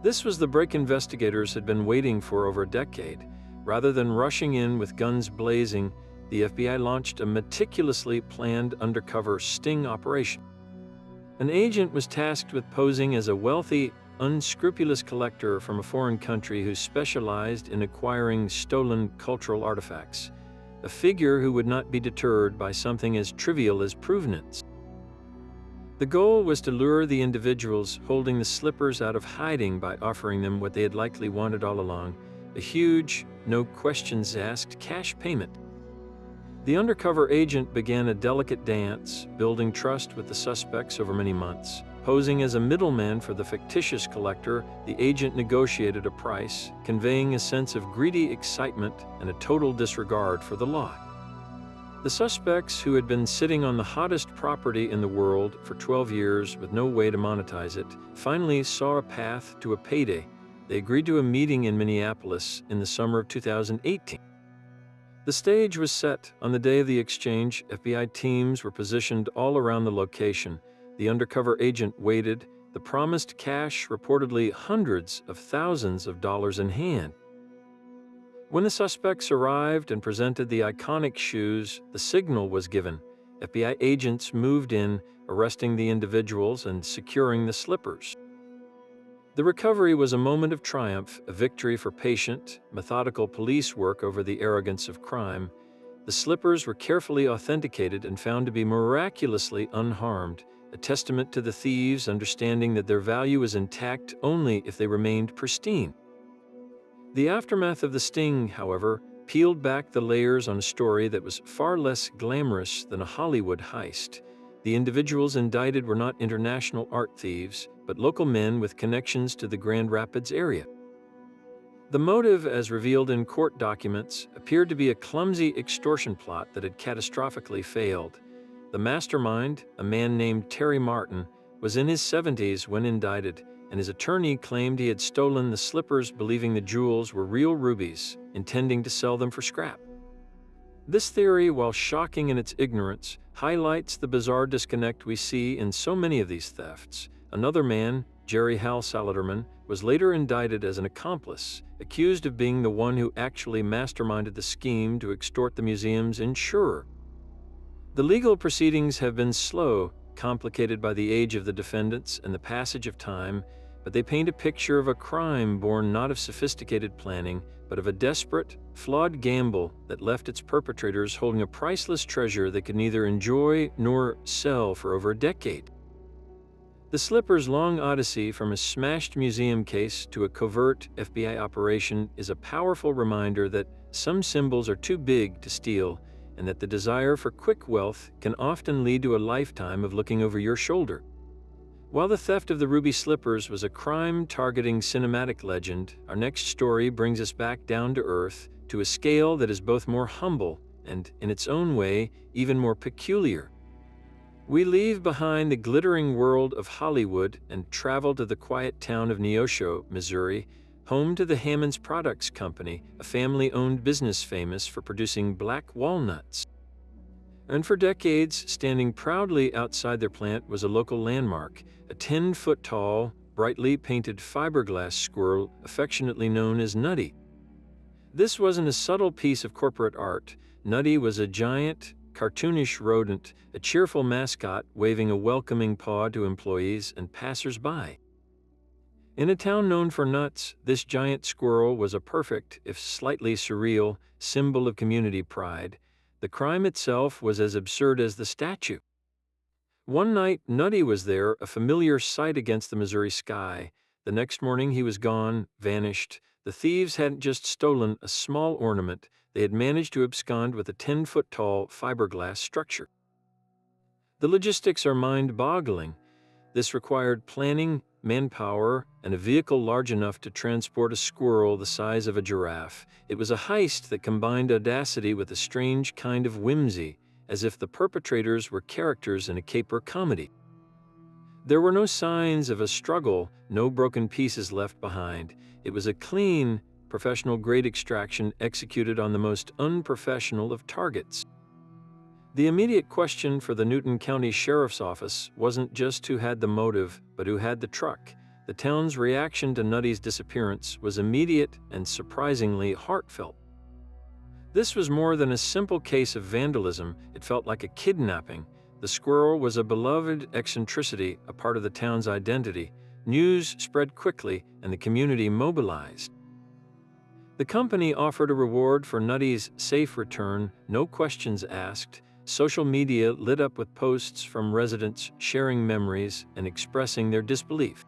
This was the break investigators had been waiting for over a decade. Rather than rushing in with guns blazing, the FBI launched a meticulously planned undercover sting operation. An agent was tasked with posing as a wealthy, unscrupulous collector from a foreign country who specialized in acquiring stolen cultural artifacts, a figure who would not be deterred by something as trivial as provenance. The goal was to lure the individuals holding the slippers out of hiding by offering them what they had likely wanted all along, a huge, no questions asked cash payment. The undercover agent began a delicate dance, building trust with the suspects over many months. Posing as a middleman for the fictitious collector, the agent negotiated a price, conveying a sense of greedy excitement and a total disregard for the law. The suspects, who had been sitting on the hottest property in the world for 12 years with no way to monetize it, finally saw a path to a payday. They agreed to a meeting in Minneapolis in the summer of 2018. The stage was set. On the day of the exchange, FBI teams were positioned all around the location. The undercover agent waited, the promised cash, reportedly hundreds of thousands of dollars in hand. When the suspects arrived and presented the iconic shoes, the signal was given. FBI agents moved in, arresting the individuals and securing the slippers. The recovery was a moment of triumph, a victory for patient, methodical police work over the arrogance of crime. The slippers were carefully authenticated and found to be miraculously unharmed, a testament to the thieves' understanding that their value is intact only if they remained pristine. The aftermath of the sting, however, peeled back the layers on a story that was far less glamorous than a Hollywood heist. The individuals indicted were not international art thieves, but local men with connections to the Grand Rapids area. The motive, as revealed in court documents, appeared to be a clumsy extortion plot that had catastrophically failed. The mastermind, a man named Terry Martin, was in his 70s when indicted, and his attorney claimed he had stolen the slippers believing the jewels were real rubies, intending to sell them for scrap. This theory, while shocking in its ignorance, highlights the bizarre disconnect we see in so many of these thefts. Another man, Jerry Hal Saladerman, was later indicted as an accomplice, accused of being the one who actually masterminded the scheme to extort the museum's insurer. The legal proceedings have been slow, complicated by the age of the defendants and the passage of time, but they paint a picture of a crime born not of sophisticated planning, but of a desperate, flawed gamble that left its perpetrators holding a priceless treasure they could neither enjoy nor sell for over a decade. The slipper's long odyssey from a smashed museum case to a covert FBI operation is a powerful reminder that some symbols are too big to steal, and that the desire for quick wealth can often lead to a lifetime of looking over your shoulder. While the theft of the ruby slippers was a crime-targeting cinematic legend, our next story brings us back down to earth, to a scale that is both more humble and, in its own way, even more peculiar. We leave behind the glittering world of Hollywood and travel to the quiet town of Neosho, Missouri, home to the Hammond's Products Company, a family-owned business famous for producing black walnuts. And for decades, standing proudly outside their plant was a local landmark, a 10-foot-tall, brightly painted fiberglass squirrel affectionately known as Nutty. This wasn't a subtle piece of corporate art. Nutty was a giant, cartoonish rodent, a cheerful mascot waving a welcoming paw to employees and passers-by. In a town known for nuts, this giant squirrel was a perfect, if slightly surreal, symbol of community pride. The crime itself was as absurd as the statue. One night, Nutty was there, a familiar sight against the Missouri sky. The next morning he was gone, vanished. The thieves hadn't just stolen a small ornament, they had managed to abscond with a 10-foot-tall fiberglass structure. The logistics are mind-boggling. This required planning, manpower, and a vehicle large enough to transport a squirrel the size of a giraffe. It was a heist that combined audacity with a strange kind of whimsy, as if the perpetrators were characters in a caper comedy. There were no signs of a struggle, no broken pieces left behind. It was a clean, professional-grade extraction executed on the most unprofessional of targets. The immediate question for the Newton County Sheriff's Office wasn't just who had the motive, but who had the truck. The town's reaction to Nutty's disappearance was immediate and surprisingly heartfelt. This was more than a simple case of vandalism, it felt like a kidnapping. The squirrel was a beloved eccentricity, a part of the town's identity. News spread quickly, and the community mobilized. The company offered a reward for Nutty's safe return, no questions asked. Social media lit up with posts from residents sharing memories and expressing their disbelief.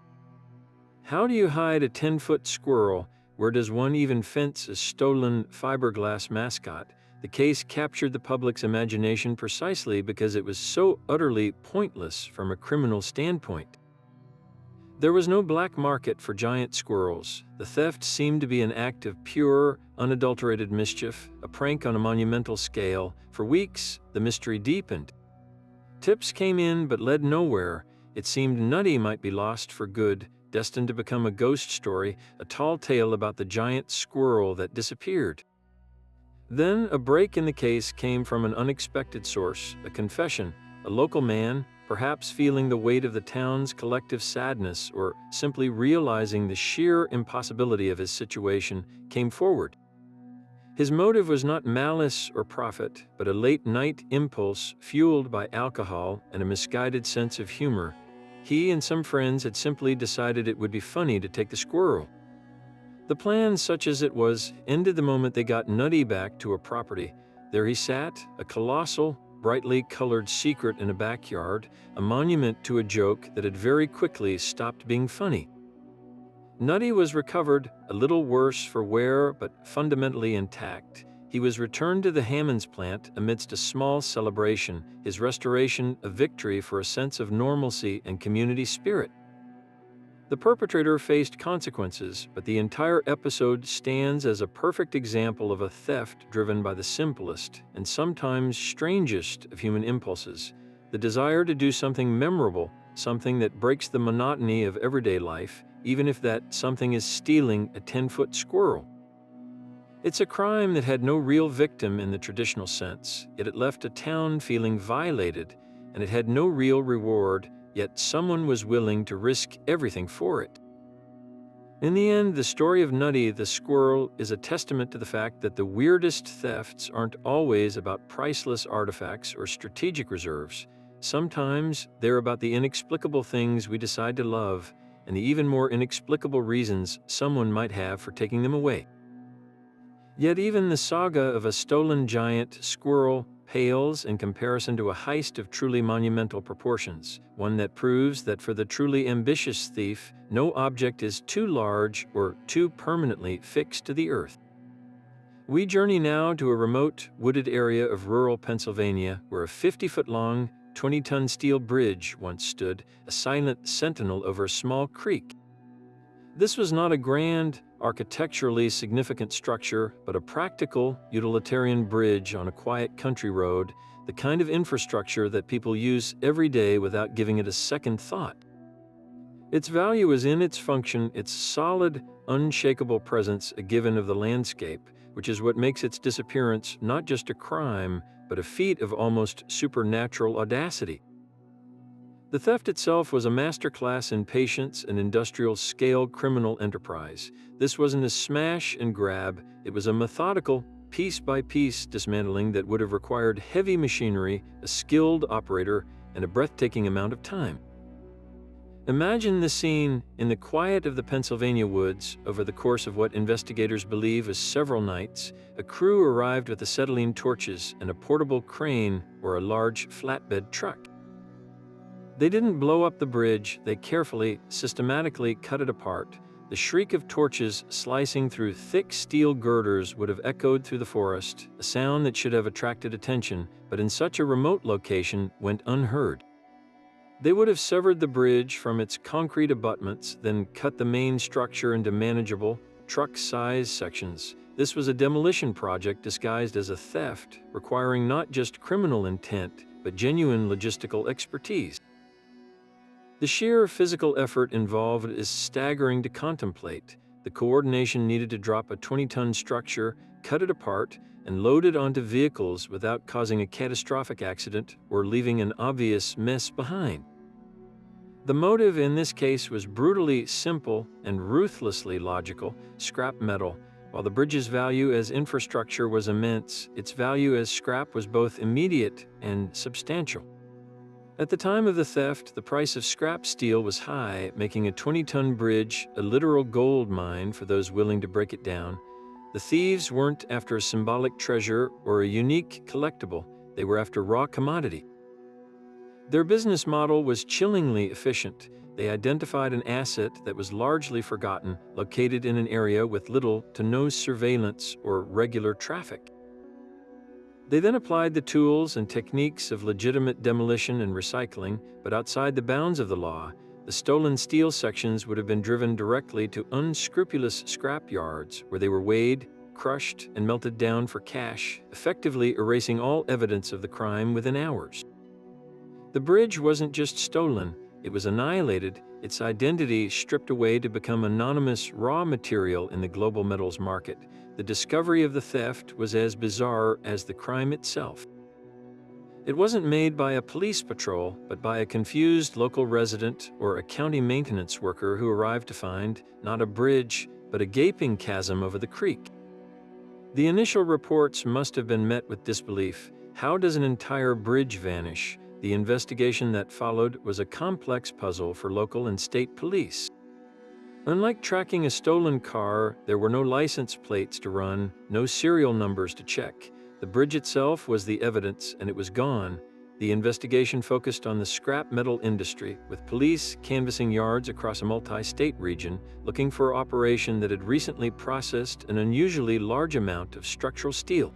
How do you hide a 10-foot squirrel? Where does one even fence a stolen fiberglass mascot? The case captured the public's imagination precisely because it was so utterly pointless from a criminal standpoint. There was no black market for giant squirrels. The theft seemed to be an act of pure, unadulterated mischief, a prank on a monumental scale. For weeks, the mystery deepened. Tips came in but led nowhere. It seemed Nutty might be lost for good, destined to become a ghost story, a tall tale about the giant squirrel that disappeared. Then a break in the case came from an unexpected source, a confession. A local man, perhaps feeling the weight of the town's collective sadness or simply realizing the sheer impossibility of his situation, came forward. His motive was not malice or profit, but a late-night impulse fueled by alcohol and a misguided sense of humor. He and some friends had simply decided it would be funny to take the squirrel. The plan, such as it was, ended the moment they got Nutty back to a property. There he sat, a colossal, brightly colored secret in a backyard, a monument to a joke that had very quickly stopped being funny. Nutty was recovered, a little worse for wear but fundamentally intact. He was returned to the Hammond's plant amidst a small celebration, his restoration a victory for a sense of normalcy and community spirit. The perpetrator faced consequences, but the entire episode stands as a perfect example of a theft driven by the simplest and sometimes strangest of human impulses, the desire to do something memorable, something that breaks the monotony of everyday life, even if that something is stealing a 10-foot squirrel. It's a crime that had no real victim in the traditional sense, yet it left a town feeling violated, and it had no real reward, yet someone was willing to risk everything for it. In the end, the story of Nutty the squirrel is a testament to the fact that the weirdest thefts aren't always about priceless artifacts or strategic reserves. Sometimes they're about the inexplicable things we decide to love and the even more inexplicable reasons someone might have for taking them away. Yet even the saga of a stolen giant squirrel pales in comparison to a heist of truly monumental proportions, one that proves that for the truly ambitious thief, no object is too large or too permanently fixed to the earth. We journey now to a remote, wooded area of rural Pennsylvania where a 50-foot-long, 20-ton steel bridge once stood, a silent sentinel over a small creek. This was not a grand, architecturally significant structure, but a practical, utilitarian bridge on a quiet country road, the kind of infrastructure that people use every day without giving it a second thought. Its value is in its function, its solid, unshakable presence, a given of the landscape, which is what makes its disappearance not just a crime, but a feat of almost supernatural audacity. The theft itself was a masterclass in patience and industrial-scale criminal enterprise. This wasn't a smash and grab, it was a methodical, piece-by-piece dismantling that would have required heavy machinery, a skilled operator, and a breathtaking amount of time. Imagine the scene in the quiet of the Pennsylvania woods. Over the course of what investigators believe is several nights, a crew arrived with acetylene torches and a portable crane or a large flatbed truck. They didn't blow up the bridge, they carefully, systematically cut it apart. The shriek of torches slicing through thick steel girders would have echoed through the forest, a sound that should have attracted attention, but in such a remote location went unheard. They would have severed the bridge from its concrete abutments, then cut the main structure into manageable, truck-sized sections. This was a demolition project disguised as a theft, requiring not just criminal intent, but genuine logistical expertise. The sheer physical effort involved is staggering to contemplate. The coordination needed to drop a 20-ton structure, cut it apart, and load it onto vehicles without causing a catastrophic accident or leaving an obvious mess behind. The motive in this case was brutally simple and ruthlessly logical: scrap metal. While the bridge's value as infrastructure was immense, its value as scrap was both immediate and substantial. At the time of the theft, the price of scrap steel was high, making a 20-ton bridge a literal gold mine for those willing to break it down. The thieves weren't after a symbolic treasure or a unique collectible, they were after raw commodity. Their business model was chillingly efficient. They identified an asset that was largely forgotten, located in an area with little to no surveillance or regular traffic. They then applied the tools and techniques of legitimate demolition and recycling, but outside the bounds of the law. The stolen steel sections would have been driven directly to unscrupulous scrap yards, where they were weighed, crushed, and melted down for cash, effectively erasing all evidence of the crime within hours. The bridge wasn't just stolen, it was annihilated, its identity stripped away to become anonymous raw material in the global metals market. The discovery of the theft was as bizarre as the crime itself. It wasn't made by a police patrol, but by a confused local resident or a county maintenance worker who arrived to find not a bridge, but a gaping chasm over the creek. The initial reports must have been met with disbelief. How does an entire bridge vanish? The investigation that followed was a complex puzzle for local and state police. Unlike tracking a stolen car, there were no license plates to run, no serial numbers to check. The bridge itself was the evidence, and it was gone. The investigation focused on the scrap metal industry, with police canvassing yards across a multi-state region, looking for an operation that had recently processed an unusually large amount of structural steel.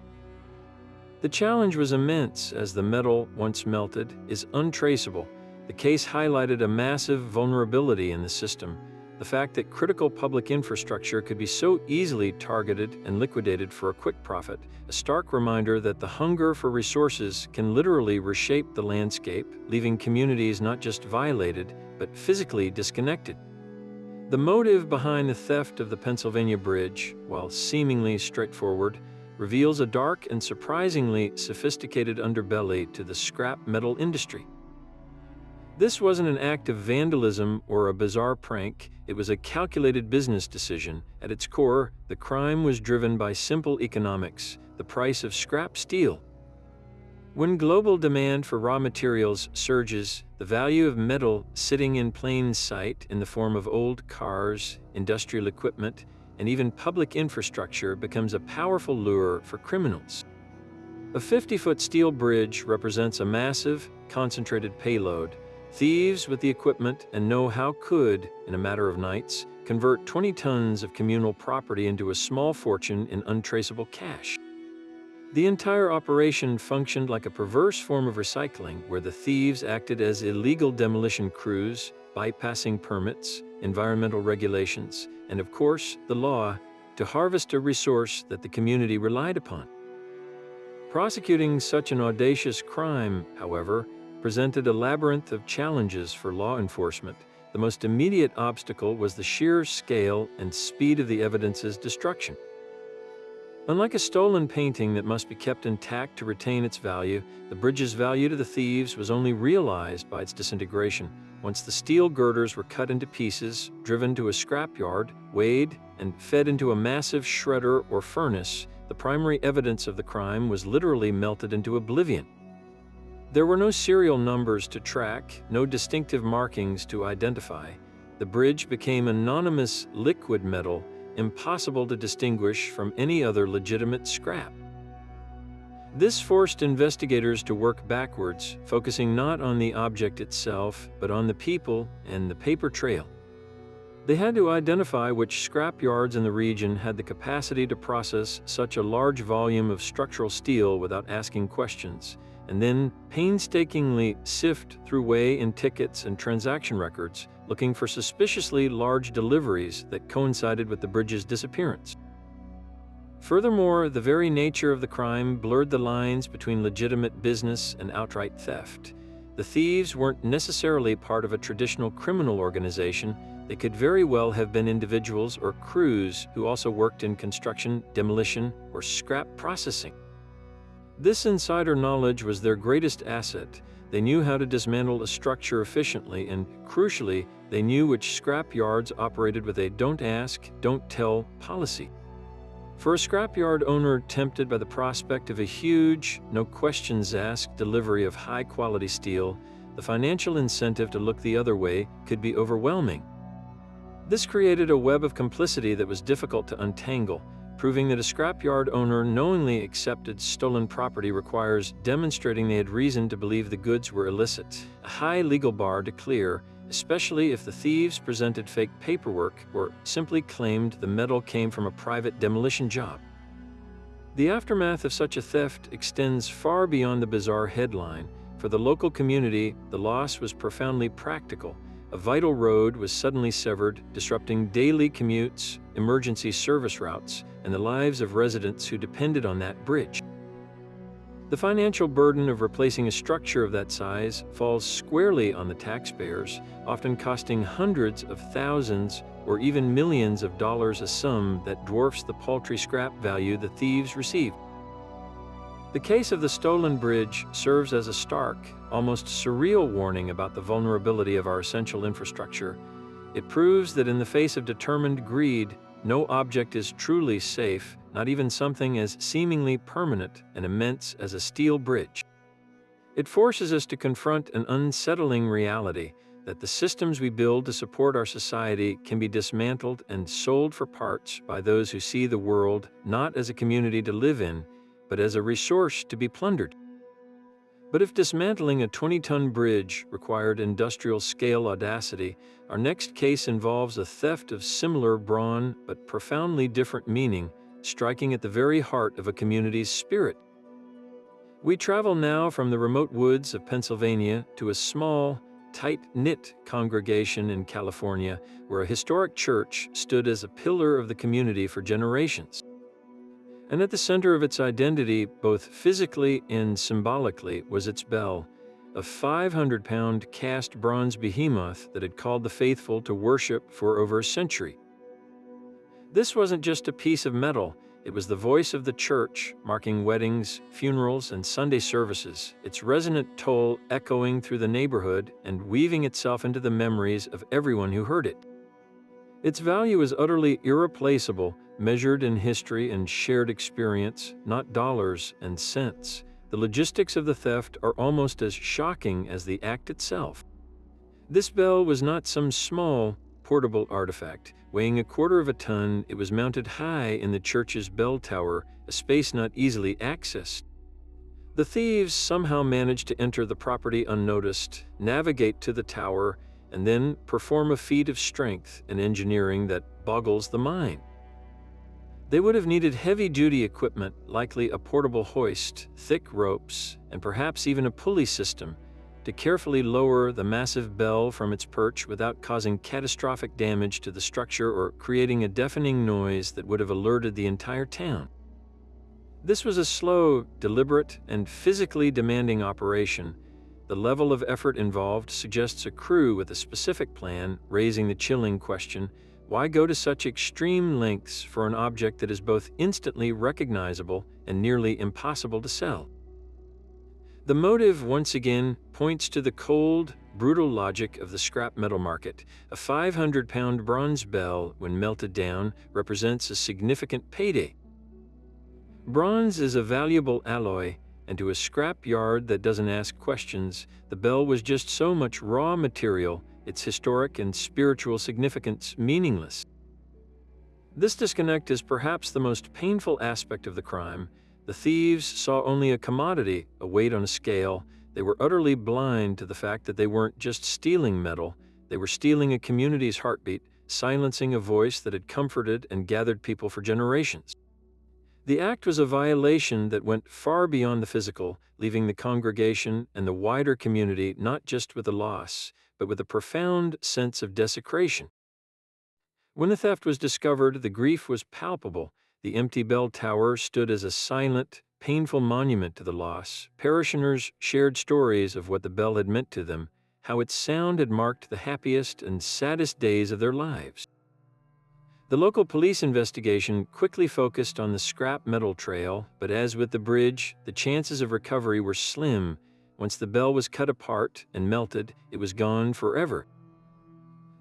The challenge was immense, as the metal, once melted, is untraceable. The case highlighted a massive vulnerability in the system. The fact that critical public infrastructure could be so easily targeted and liquidated for a quick profit, a stark reminder that the hunger for resources can literally reshape the landscape, leaving communities not just violated, but physically disconnected. The motive behind the theft of the Pennsylvania Bridge, while seemingly straightforward, reveals a dark and surprisingly sophisticated underbelly to the scrap metal industry. This wasn't an act of vandalism or a bizarre prank, it was a calculated business decision. At its core, the crime was driven by simple economics, the price of scrap steel. When global demand for raw materials surges, the value of metal sitting in plain sight in the form of old cars, industrial equipment, and even public infrastructure becomes a powerful lure for criminals. A 50-foot steel bridge represents a massive, concentrated payload. Thieves with the equipment and know-how could, in a matter of nights, convert 20 tons of communal property into a small fortune in untraceable cash. The entire operation functioned like a perverse form of recycling, where the thieves acted as illegal demolition crews, bypassing permits, environmental regulations, and of course, the law, to harvest a resource that the community relied upon. Prosecuting such an audacious crime, however, presented a labyrinth of challenges for law enforcement. The most immediate obstacle was the sheer scale and speed of the evidence's destruction. Unlike a stolen painting that must be kept intact to retain its value, the bridge's value to the thieves was only realized by its disintegration. Once the steel girders were cut into pieces, driven to a scrapyard, weighed, and fed into a massive shredder or furnace, the primary evidence of the crime was literally melted into oblivion. There were no serial numbers to track, no distinctive markings to identify. The bridge became anonymous liquid metal, impossible to distinguish from any other legitimate scrap. This forced investigators to work backwards, focusing not on the object itself, but on the people and the paper trail. They had to identify which scrapyards in the region had the capacity to process such a large volume of structural steel without asking questions, and then painstakingly sift through weigh-in tickets and transaction records, looking for suspiciously large deliveries that coincided with the bridge's disappearance. Furthermore, the very nature of the crime blurred the lines between legitimate business and outright theft. The thieves weren't necessarily part of a traditional criminal organization. They could very well have been individuals or crews who also worked in construction, demolition, or scrap processing. This insider knowledge was their greatest asset. They knew how to dismantle a structure efficiently, and crucially, they knew which scrap yards operated with a don't ask, don't tell policy. For a scrapyard owner tempted by the prospect of a huge, no questions asked delivery of high-quality steel, the financial incentive to look the other way could be overwhelming. This created a web of complicity that was difficult to untangle. Proving that a scrapyard owner knowingly accepted stolen property requires demonstrating they had reason to believe the goods were illicit, a high legal bar to clear, especially if the thieves presented fake paperwork or simply claimed the metal came from a private demolition job. The aftermath of such a theft extends far beyond the bizarre headline. For the local community, the loss was profoundly practical. A vital road was suddenly severed, disrupting daily commutes, emergency service routes, and the lives of residents who depended on that bridge. The financial burden of replacing a structure of that size falls squarely on the taxpayers, often costing hundreds of thousands or even millions of dollars, a sum that dwarfs the paltry scrap value the thieves received. The case of the stolen bridge serves as a stark, almost surreal warning about the vulnerability of our essential infrastructure. It proves that in the face of determined greed, no object is truly safe, not even something as seemingly permanent and immense as a steel bridge. It forces us to confront an unsettling reality that the systems we build to support our society can be dismantled and sold for parts by those who see the world not as a community to live in, but as a resource to be plundered. But if dismantling a 20-ton bridge required industrial-scale audacity, our next case involves a theft of similar brawn but profoundly different meaning, striking at the very heart of a community's spirit. We travel now from the remote woods of Pennsylvania to a small, tight-knit congregation in California, where a historic church stood as a pillar of the community for generations. And at the center of its identity, both physically and symbolically, was its bell, a 500-pound cast bronze behemoth that had called the faithful to worship for over a century. This wasn't just a piece of metal, it was the voice of the church, marking weddings, funerals, and Sunday services, its resonant toll echoing through the neighborhood and weaving itself into the memories of everyone who heard it. Its value is utterly irreplaceable, measured in history and shared experience, not dollars and cents. The logistics of the theft are almost as shocking as the act itself. This bell was not some small, portable artifact. Weighing a quarter of a ton, it was mounted high in the church's bell tower, a space not easily accessed. The thieves somehow managed to enter the property unnoticed, navigate to the tower, and then perform a feat of strength and engineering that boggles the mind. They would have needed heavy-duty equipment, likely a portable hoist, thick ropes, and perhaps even a pulley system, to carefully lower the massive bell from its perch without causing catastrophic damage to the structure or creating a deafening noise that would have alerted the entire town. This was a slow, deliberate, and physically demanding operation. The level of effort involved suggests a crew with a specific plan, raising the chilling question: why go to such extreme lengths for an object that is both instantly recognizable and nearly impossible to sell? The motive, once again, points to the cold, brutal logic of the scrap metal market. A 500-pound bronze bell, when melted down, represents a significant payday. Bronze is a valuable alloy, and to a scrap yard that doesn't ask questions, the bell was just so much raw material, its historic and spiritual significance meaningless. This disconnect is perhaps the most painful aspect of the crime. The thieves saw only a commodity, a weight on a scale. They were utterly blind to the fact that they weren't just stealing metal, they were stealing a community's heartbeat, silencing a voice that had comforted and gathered people for generations. The act was a violation that went far beyond the physical, leaving the congregation and the wider community not just with a loss, but with a profound sense of desecration. When the theft was discovered, the grief was palpable. The empty bell tower stood as a silent, painful monument to the loss. Parishioners shared stories of what the bell had meant to them, how its sound had marked the happiest and saddest days of their lives. The local police investigation quickly focused on the scrap metal trail, but as with the bridge, the chances of recovery were slim. Once the bell was cut apart and melted, it was gone forever.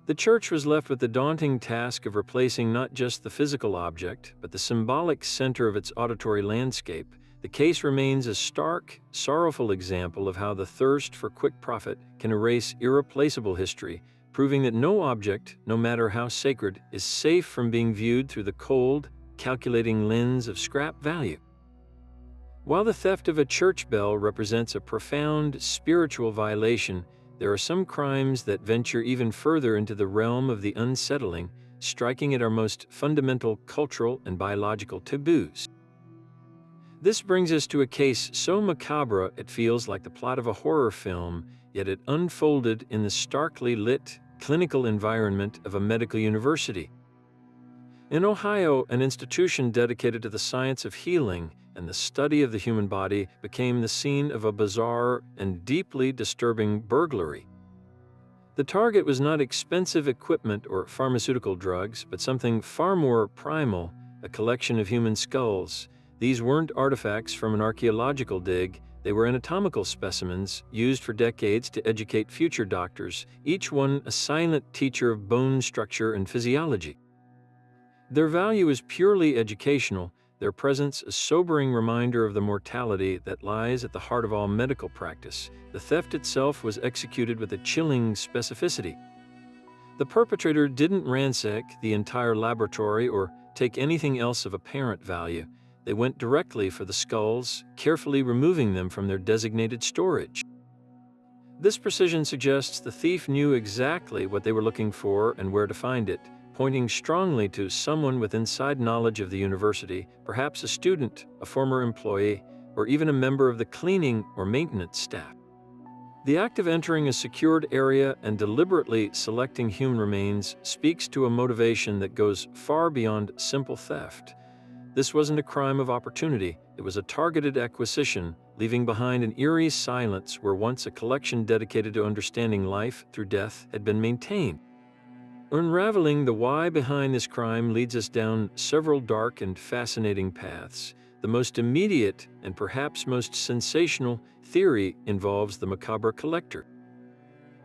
The church was left with the daunting task of replacing not just the physical object, but the symbolic center of its auditory landscape. The case remains a stark, sorrowful example of how the thirst for quick profit can erase irreplaceable history, proving that no object, no matter how sacred, is safe from being viewed through the cold, calculating lens of scrap value. While the theft of a church bell represents a profound spiritual violation, there are some crimes that venture even further into the realm of the unsettling, striking at our most fundamental cultural and biological taboos. This brings us to a case so macabre it feels like the plot of a horror film, yet it unfolded in the starkly lit, clinical environment of a medical university. In Ohio, an institution dedicated to the science of healing and the study of the human body became the scene of a bizarre and deeply disturbing burglary. The target was not expensive equipment or pharmaceutical drugs, but something far more primal, a collection of human skulls. These weren't artifacts from an archaeological dig. They were anatomical specimens used for decades to educate future doctors, each one a silent teacher of bone structure and physiology. Their value is purely educational, their presence a sobering reminder of the mortality that lies at the heart of all medical practice. The theft itself was executed with a chilling specificity. The perpetrator didn't ransack the entire laboratory or take anything else of apparent value. They went directly for the skulls, carefully removing them from their designated storage. This precision suggests the thief knew exactly what they were looking for and where to find it, pointing strongly to someone with inside knowledge of the university, perhaps a student, a former employee, or even a member of the cleaning or maintenance staff. The act of entering a secured area and deliberately selecting human remains speaks to a motivation that goes far beyond simple theft. This wasn't a crime of opportunity, it was a targeted acquisition, leaving behind an eerie silence where once a collection dedicated to understanding life through death had been maintained. Unraveling the why behind this crime leads us down several dark and fascinating paths. The most immediate and perhaps most sensational theory involves the macabre collector.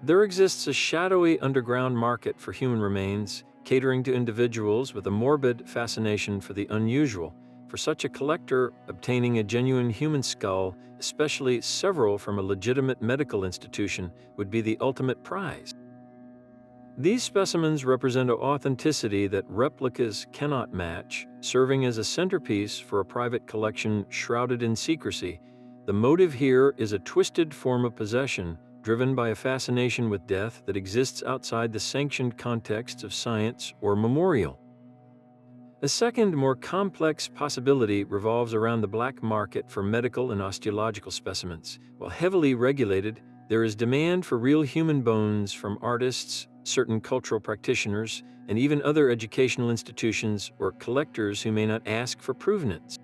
There exists a shadowy underground market for human remains, catering to individuals with a morbid fascination for the unusual. For such a collector, obtaining a genuine human skull, especially several from a legitimate medical institution, would be the ultimate prize. These specimens represent an authenticity that replicas cannot match, serving as a centerpiece for a private collection shrouded in secrecy. The motive here is a twisted form of possession, driven by a fascination with death that exists outside the sanctioned context of science or memorial. A second, more complex possibility revolves around the black market for medical and osteological specimens. While heavily regulated, there is demand for real human bones from artists, certain cultural practitioners, and even other educational institutions or collectors who may not ask for provenance.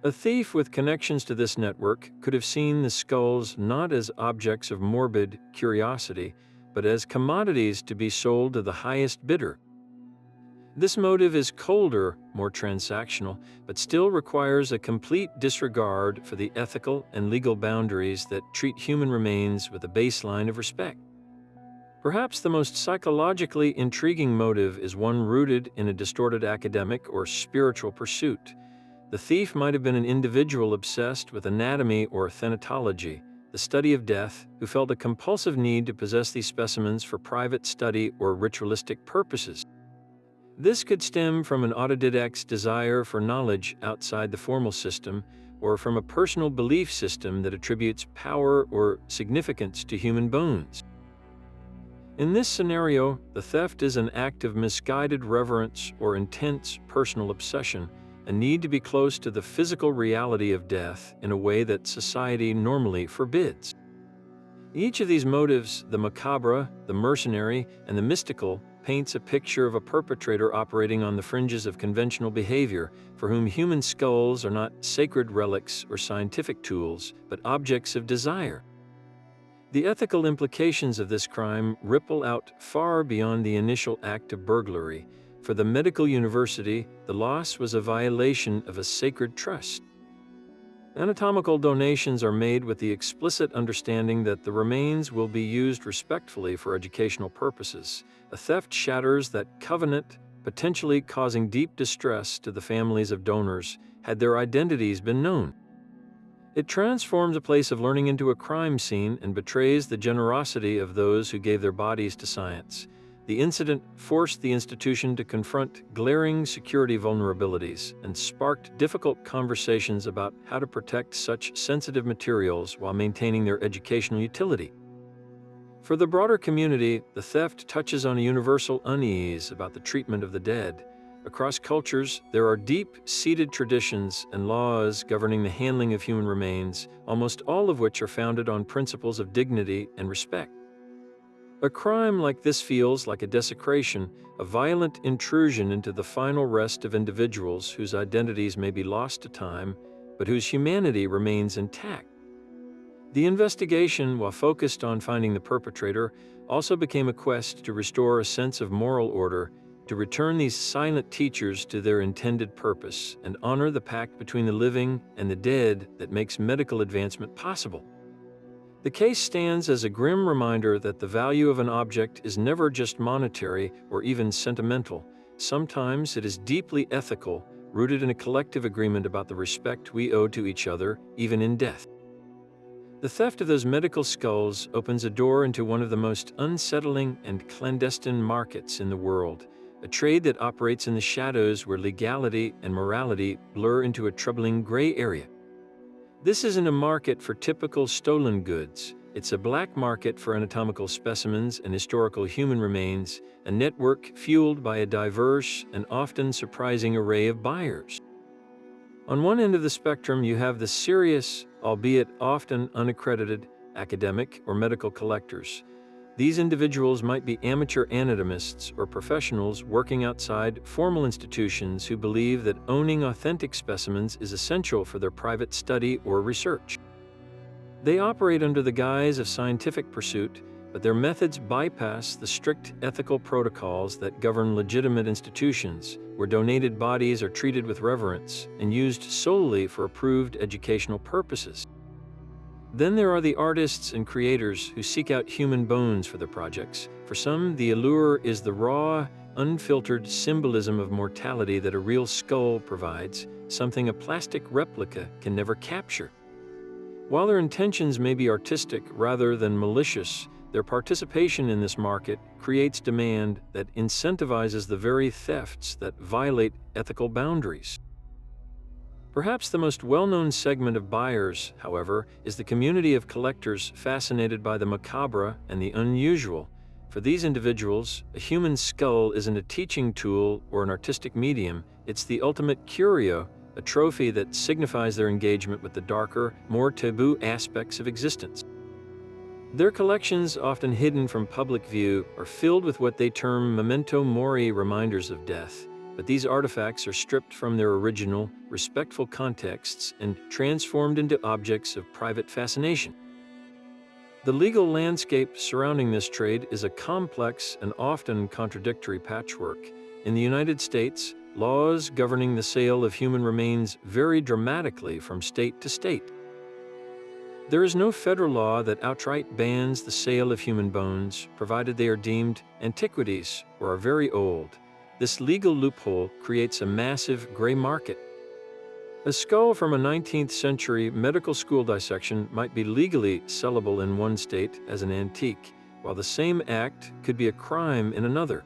A thief with connections to this network could have seen the skulls not as objects of morbid curiosity, but as commodities to be sold to the highest bidder. This motive is colder, more transactional, but still requires a complete disregard for the ethical and legal boundaries that treat human remains with a baseline of respect. Perhaps the most psychologically intriguing motive is one rooted in a distorted academic or spiritual pursuit. The thief might have been an individual obsessed with anatomy or thanatology, the study of death, who felt a compulsive need to possess these specimens for private study or ritualistic purposes. This could stem from an autodidact's desire for knowledge outside the formal system, or from a personal belief system that attributes power or significance to human bones. In this scenario, the theft is an act of misguided reverence or intense personal obsession, a need to be close to the physical reality of death in a way that society normally forbids. Each of these motives, the macabre, the mercenary, and the mystical, paints a picture of a perpetrator operating on the fringes of conventional behavior, for whom human skulls are not sacred relics or scientific tools, but objects of desire. The ethical implications of this crime ripple out far beyond the initial act of burglary. For the medical university, the loss was a violation of a sacred trust. Anatomical donations are made with the explicit understanding that the remains will be used respectfully for educational purposes. A theft shatters that covenant, potentially causing deep distress to the families of donors had their identities been known. It transforms a place of learning into a crime scene and betrays the generosity of those who gave their bodies to science. The incident forced the institution to confront glaring security vulnerabilities and sparked difficult conversations about how to protect such sensitive materials while maintaining their educational utility. For the broader community, the theft touches on a universal unease about the treatment of the dead. Across cultures, there are deep-seated traditions and laws governing the handling of human remains, almost all of which are founded on principles of dignity and respect. A crime like this feels like a desecration, a violent intrusion into the final rest of individuals whose identities may be lost to time, but whose humanity remains intact. The investigation, while focused on finding the perpetrator, also became a quest to restore a sense of moral order, to return these silent teachers to their intended purpose and honor the pact between the living and the dead that makes medical advancement possible. The case stands as a grim reminder that the value of an object is never just monetary or even sentimental. Sometimes it is deeply ethical, rooted in a collective agreement about the respect we owe to each other, even in death. The theft of those medical skulls opens a door into one of the most unsettling and clandestine markets in the world, a trade that operates in the shadows where legality and morality blur into a troubling gray area. This isn't a market for typical stolen goods. It's a black market for anatomical specimens and historical human remains, a network fueled by a diverse and often surprising array of buyers. On one end of the spectrum, you have the serious, albeit often unaccredited, academic or medical collectors. These individuals might be amateur anatomists or professionals working outside formal institutions who believe that owning authentic specimens is essential for their private study or research. They operate under the guise of scientific pursuit, but their methods bypass the strict ethical protocols that govern legitimate institutions, where donated bodies are treated with reverence and used solely for approved educational purposes. Then there are the artists and creators who seek out human bones for their projects. For some, the allure is the raw, unfiltered symbolism of mortality that a real skull provides, something a plastic replica can never capture. While their intentions may be artistic rather than malicious, their participation in this market creates demand that incentivizes the very thefts that violate ethical boundaries. Perhaps the most well-known segment of buyers, however, is the community of collectors fascinated by the macabre and the unusual. For these individuals, a human skull isn't a teaching tool or an artistic medium, it's the ultimate curio, a trophy that signifies their engagement with the darker, more taboo aspects of existence. Their collections, often hidden from public view, are filled with what they term memento mori, reminders of death. But these artifacts are stripped from their original, respectful contexts and transformed into objects of private fascination. The legal landscape surrounding this trade is a complex and often contradictory patchwork. In the United States, laws governing the sale of human remains vary dramatically from state to state. There is no federal law that outright bans the sale of human bones, provided they are deemed antiquities or are very old. This legal loophole creates a massive gray market. A skull from a 19th century medical school dissection might be legally sellable in one state as an antique, while the same act could be a crime in another.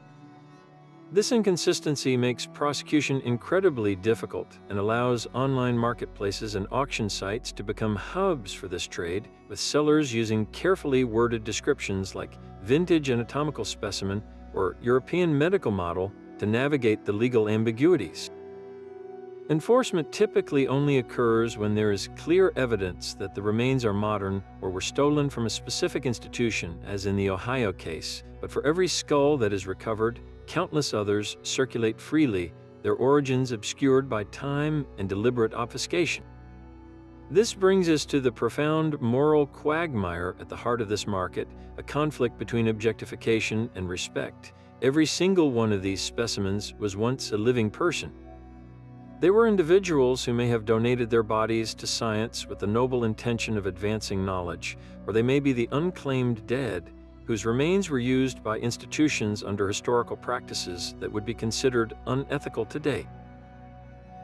This inconsistency makes prosecution incredibly difficult and allows online marketplaces and auction sites to become hubs for this trade, with sellers using carefully worded descriptions like vintage anatomical specimen or European medical model to navigate the legal ambiguities. Enforcement typically only occurs when there is clear evidence that the remains are modern or were stolen from a specific institution, as in the Ohio case. But for every skull that is recovered, countless others circulate freely, their origins obscured by time and deliberate obfuscation. This brings us to the profound moral quagmire at the heart of this market, a conflict between objectification and respect. Every single one of these specimens was once a living person. They were individuals who may have donated their bodies to science with the noble intention of advancing knowledge, or they may be the unclaimed dead, whose remains were used by institutions under historical practices that would be considered unethical today.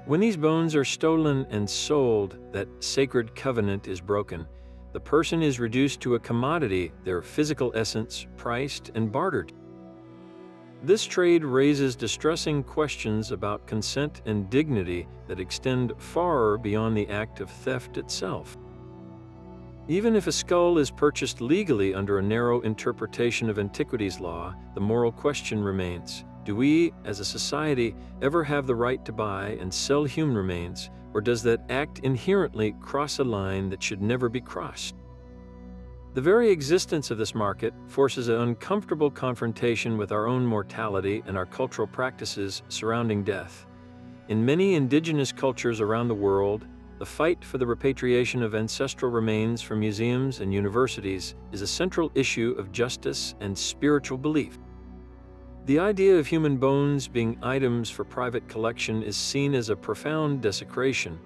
When these bones are stolen and sold, that sacred covenant is broken. The person is reduced to a commodity, their physical essence priced and bartered. This trade raises distressing questions about consent and dignity that extend far beyond the act of theft itself. Even if a skull is purchased legally under a narrow interpretation of antiquities law, the moral question remains: do we, as a society, ever have the right to buy and sell human remains, or does that act inherently cross a line that should never be crossed? The very existence of this market forces an uncomfortable confrontation with our own mortality and our cultural practices surrounding death. In many indigenous cultures around the world, the fight for the repatriation of ancestral remains from museums and universities is a central issue of justice and spiritual belief. The idea of human bones being items for private collection is seen as a profound desecration.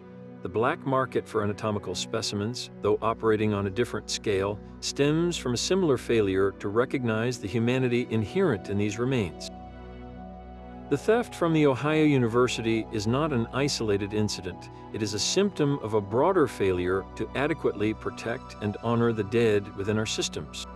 The black market for anatomical specimens, though operating on a different scale, stems from a similar failure to recognize the humanity inherent in these remains. The theft from the Ohio University is not an isolated incident. It is a symptom of a broader failure to adequately protect and honor the dead within our systems.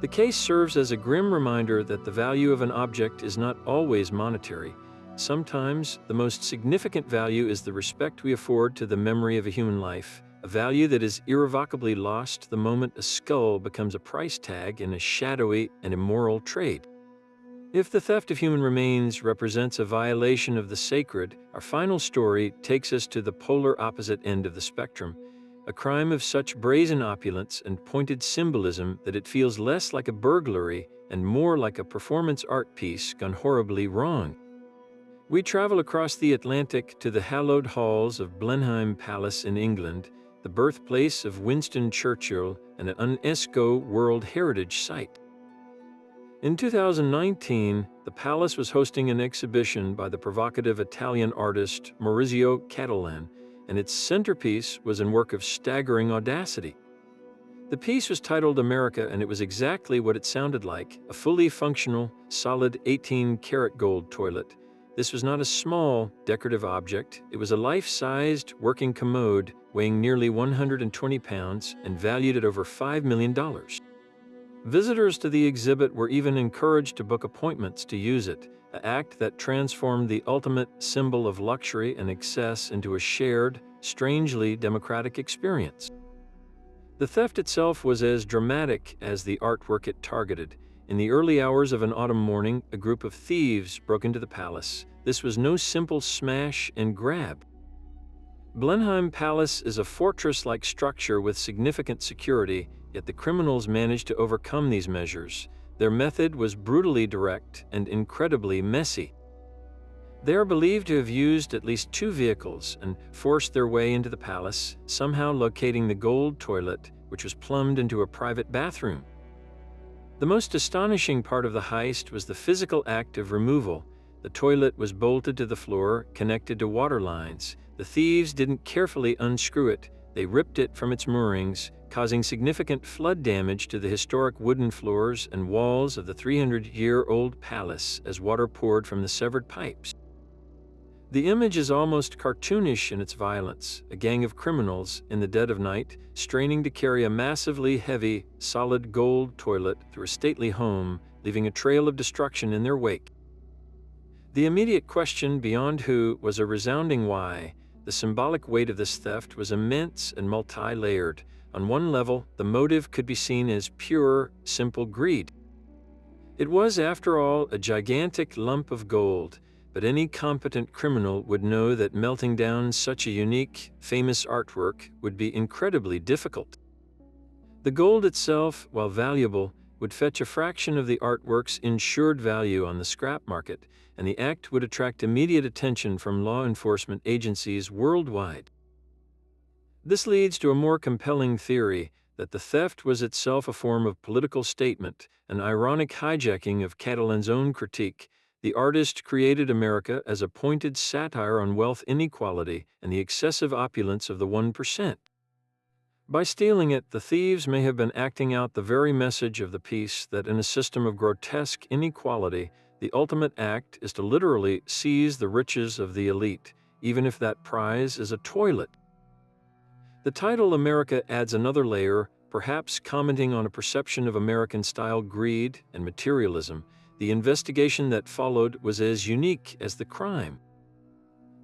The case serves as a grim reminder that the value of an object is not always monetary. Sometimes, the most significant value is the respect we afford to the memory of a human life, a value that is irrevocably lost the moment a skull becomes a price tag in a shadowy and immoral trade. If the theft of human remains represents a violation of the sacred, our final story takes us to the polar opposite end of the spectrum, a crime of such brazen opulence and pointed symbolism that it feels less like a burglary and more like a performance art piece gone horribly wrong. We travel across the Atlantic to the hallowed halls of Blenheim Palace in England, the birthplace of Winston Churchill and an UNESCO World Heritage Site. In 2019, the palace was hosting an exhibition by the provocative Italian artist Maurizio Cattelan, and its centerpiece was a work of staggering audacity. The piece was titled America, and it was exactly what it sounded like: a fully functional, solid 18-karat gold toilet. This was not a small, decorative object. It was a life-sized, working commode weighing nearly 120 pounds and valued at over $5 million. Visitors to the exhibit were even encouraged to book appointments to use it, an act that transformed the ultimate symbol of luxury and excess into a shared, strangely democratic experience. The theft itself was as dramatic as the artwork it targeted. In the early hours of an autumn morning, a group of thieves broke into the palace. This was no simple smash and grab. Blenheim Palace is a fortress-like structure with significant security, yet the criminals managed to overcome these measures. Their method was brutally direct and incredibly messy. They are believed to have used at least 2 vehicles and forced their way into the palace, somehow locating the gold toilet, which was plumbed into a private bathroom. The most astonishing part of the heist was the physical act of removal. The toilet was bolted to the floor, connected to water lines. The thieves didn't carefully unscrew it. They ripped it from its moorings, causing significant flood damage to the historic wooden floors and walls of the 300-year-old palace as water poured from the severed pipes. The image is almost cartoonish in its violence, a gang of criminals, in the dead of night, straining to carry a massively heavy, solid gold toilet through a stately home, leaving a trail of destruction in their wake. The immediate question beyond who was a resounding why. The symbolic weight of this theft was immense and multi-layered. On one level, the motive could be seen as pure, simple greed. It was, after all, a gigantic lump of gold, but any competent criminal would know that melting down such a unique, famous artwork would be incredibly difficult. The gold itself, while valuable, would fetch a fraction of the artwork's insured value on the scrap market, and the act would attract immediate attention from law enforcement agencies worldwide. This leads to a more compelling theory that the theft was itself a form of political statement, an ironic hijacking of Catalan's own critique. The artist created America as a pointed satire on wealth inequality and the excessive opulence of the 1%. By stealing it, the thieves may have been acting out the very message of the piece that in a system of grotesque inequality, the ultimate act is to literally seize the riches of the elite, even if that prize is a toilet. The title America adds another layer, perhaps commenting on a perception of American-style greed and materialism. The investigation that followed was as unique as the crime.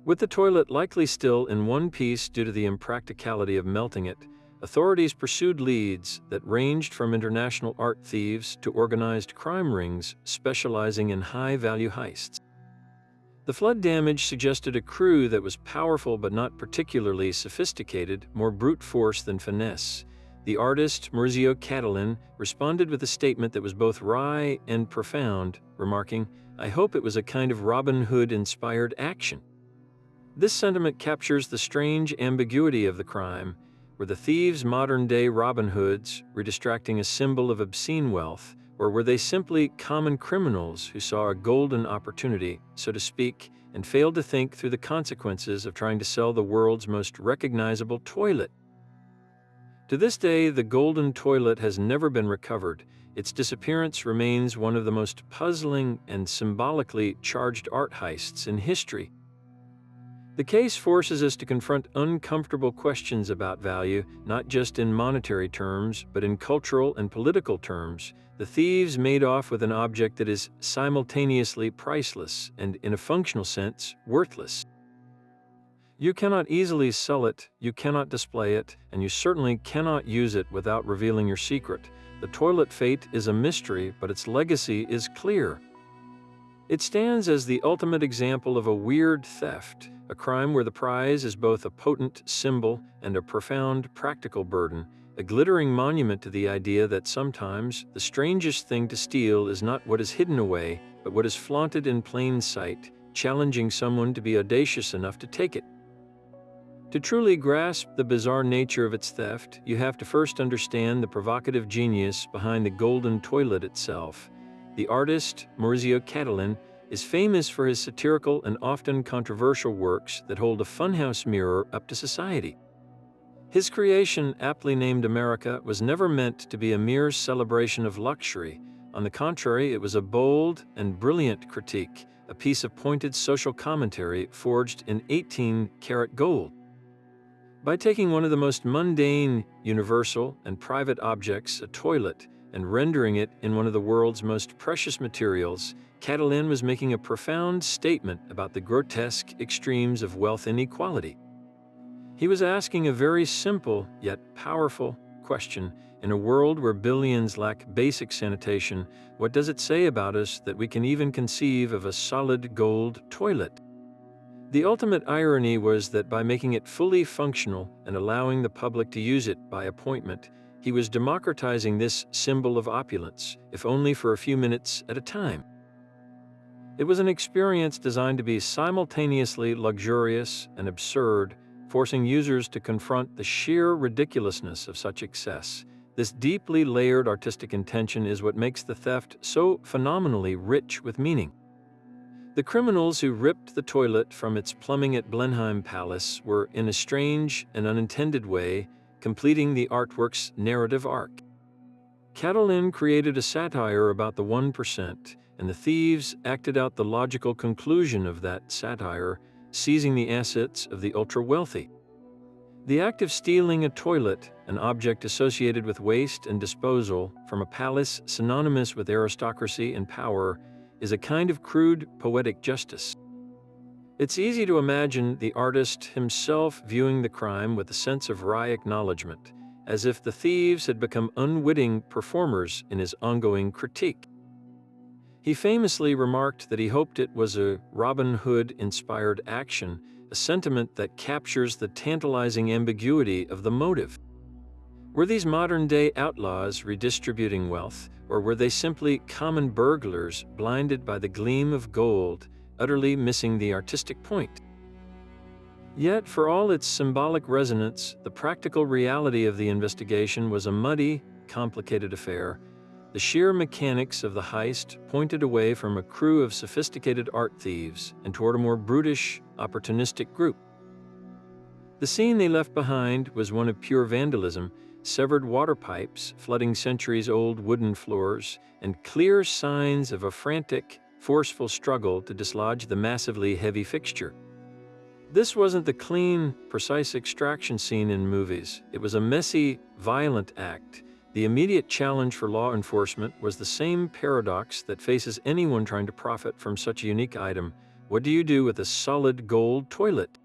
With the toilet likely still in one piece due to the impracticality of melting it, authorities pursued leads that ranged from international art thieves to organized crime rings specializing in high-value heists. The flood damage suggested a crew that was powerful but not particularly sophisticated, more brute force than finesse. The artist, Maurizio Cattelan, responded with a statement that was both wry and profound, remarking, "I hope it was a kind of Robin Hood-inspired action." This sentiment captures the strange ambiguity of the crime. Were the thieves modern-day Robin Hoods, redistracting a symbol of obscene wealth, or were they simply common criminals who saw a golden opportunity, so to speak, and failed to think through the consequences of trying to sell the world's most recognizable toilet? To this day, the golden toilet has never been recovered. Its disappearance remains one of the most puzzling and symbolically charged art heists in history. The case forces us to confront uncomfortable questions about value, not just in monetary terms, but in cultural and political terms. The thieves made off with an object that is simultaneously priceless and, in a functional sense, worthless. You cannot easily sell it, you cannot display it, and you certainly cannot use it without revealing your secret. The toilet fate is a mystery, but its legacy is clear. It stands as the ultimate example of a weird theft, a crime where the prize is both a potent symbol and a profound practical burden, a glittering monument to the idea that sometimes the strangest thing to steal is not what is hidden away, but what is flaunted in plain sight, challenging someone to be audacious enough to take it. To truly grasp the bizarre nature of its theft, you have to first understand the provocative genius behind the golden toilet itself. The artist, Maurizio Cattelan, is famous for his satirical and often controversial works that hold a funhouse mirror up to society. His creation, aptly named America, was never meant to be a mere celebration of luxury. On the contrary, it was a bold and brilliant critique, a piece of pointed social commentary forged in 18-karat gold. By taking one of the most mundane, universal, and private objects, a toilet, and rendering it in one of the world's most precious materials, Catalin was making a profound statement about the grotesque extremes of wealth inequality. He was asking a very simple yet powerful question. In a world where billions lack basic sanitation, what does it say about us that we can even conceive of a solid gold toilet? The ultimate irony was that by making it fully functional and allowing the public to use it by appointment, he was democratizing this symbol of opulence, if only for a few minutes at a time. It was an experience designed to be simultaneously luxurious and absurd, forcing users to confront the sheer ridiculousness of such excess. This deeply layered artistic intention is what makes the theft so phenomenally rich with meaning. The criminals who ripped the toilet from its plumbing at Blenheim Palace were, in a strange and unintended way, completing the artwork's narrative arc. Catalin created a satire about the 1%, and the thieves acted out the logical conclusion of that satire, seizing the assets of the ultra-wealthy. The act of stealing a toilet, an object associated with waste and disposal, from a palace synonymous with aristocracy and power, is a kind of crude, poetic justice. It's easy to imagine the artist himself viewing the crime with a sense of wry acknowledgement, as if the thieves had become unwitting performers in his ongoing critique. He famously remarked that he hoped it was a Robin Hood-inspired action, a sentiment that captures the tantalizing ambiguity of the motive. Were these modern-day outlaws redistributing wealth, or were they simply common burglars blinded by the gleam of gold, utterly missing the artistic point? Yet, for all its symbolic resonance, the practical reality of the investigation was a muddy, complicated affair. The sheer mechanics of the heist pointed away from a crew of sophisticated art thieves and toward a more brutish, opportunistic group. The scene they left behind was one of pure vandalism: severed water pipes flooding centuries-old wooden floors, and clear signs of a frantic, forceful struggle to dislodge the massively heavy fixture. This wasn't the clean, precise extraction scene in movies. It was a messy, violent act. The immediate challenge for law enforcement was the same paradox that faces anyone trying to profit from such a unique item. What do you do with a solid gold toilet?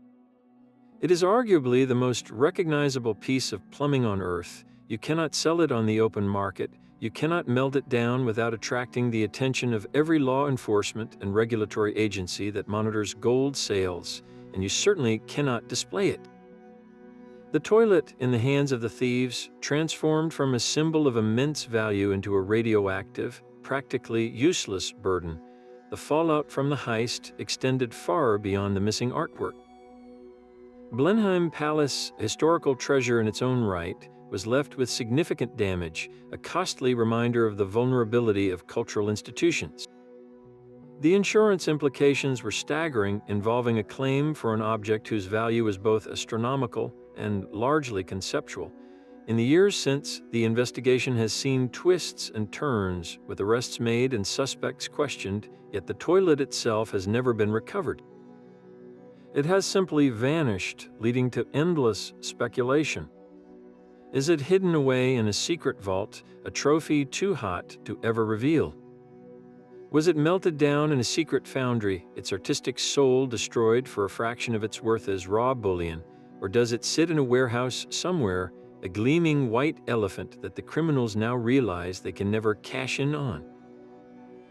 It is arguably the most recognizable piece of plumbing on Earth. You cannot sell it on the open market. You cannot melt it down without attracting the attention of every law enforcement and regulatory agency that monitors gold sales, and you certainly cannot display it. The toilet, in the hands of the thieves, transformed from a symbol of immense value into a radioactive, practically useless burden. The fallout from the heist extended far beyond the missing artwork. Blenheim Palace, a historical treasure in its own right, was left with significant damage, a costly reminder of the vulnerability of cultural institutions. The insurance implications were staggering, involving a claim for an object whose value was both astronomical and largely conceptual. In the years since, the investigation has seen twists and turns, with arrests made and suspects questioned, yet the toilet itself has never been recovered. It has simply vanished, leading to endless speculation. Is it hidden away in a secret vault, a trophy too hot to ever reveal? Was it melted down in a secret foundry, its artistic soul destroyed for a fraction of its worth as raw bullion? Or does it sit in a warehouse somewhere, a gleaming white elephant that the criminals now realize they can never cash in on?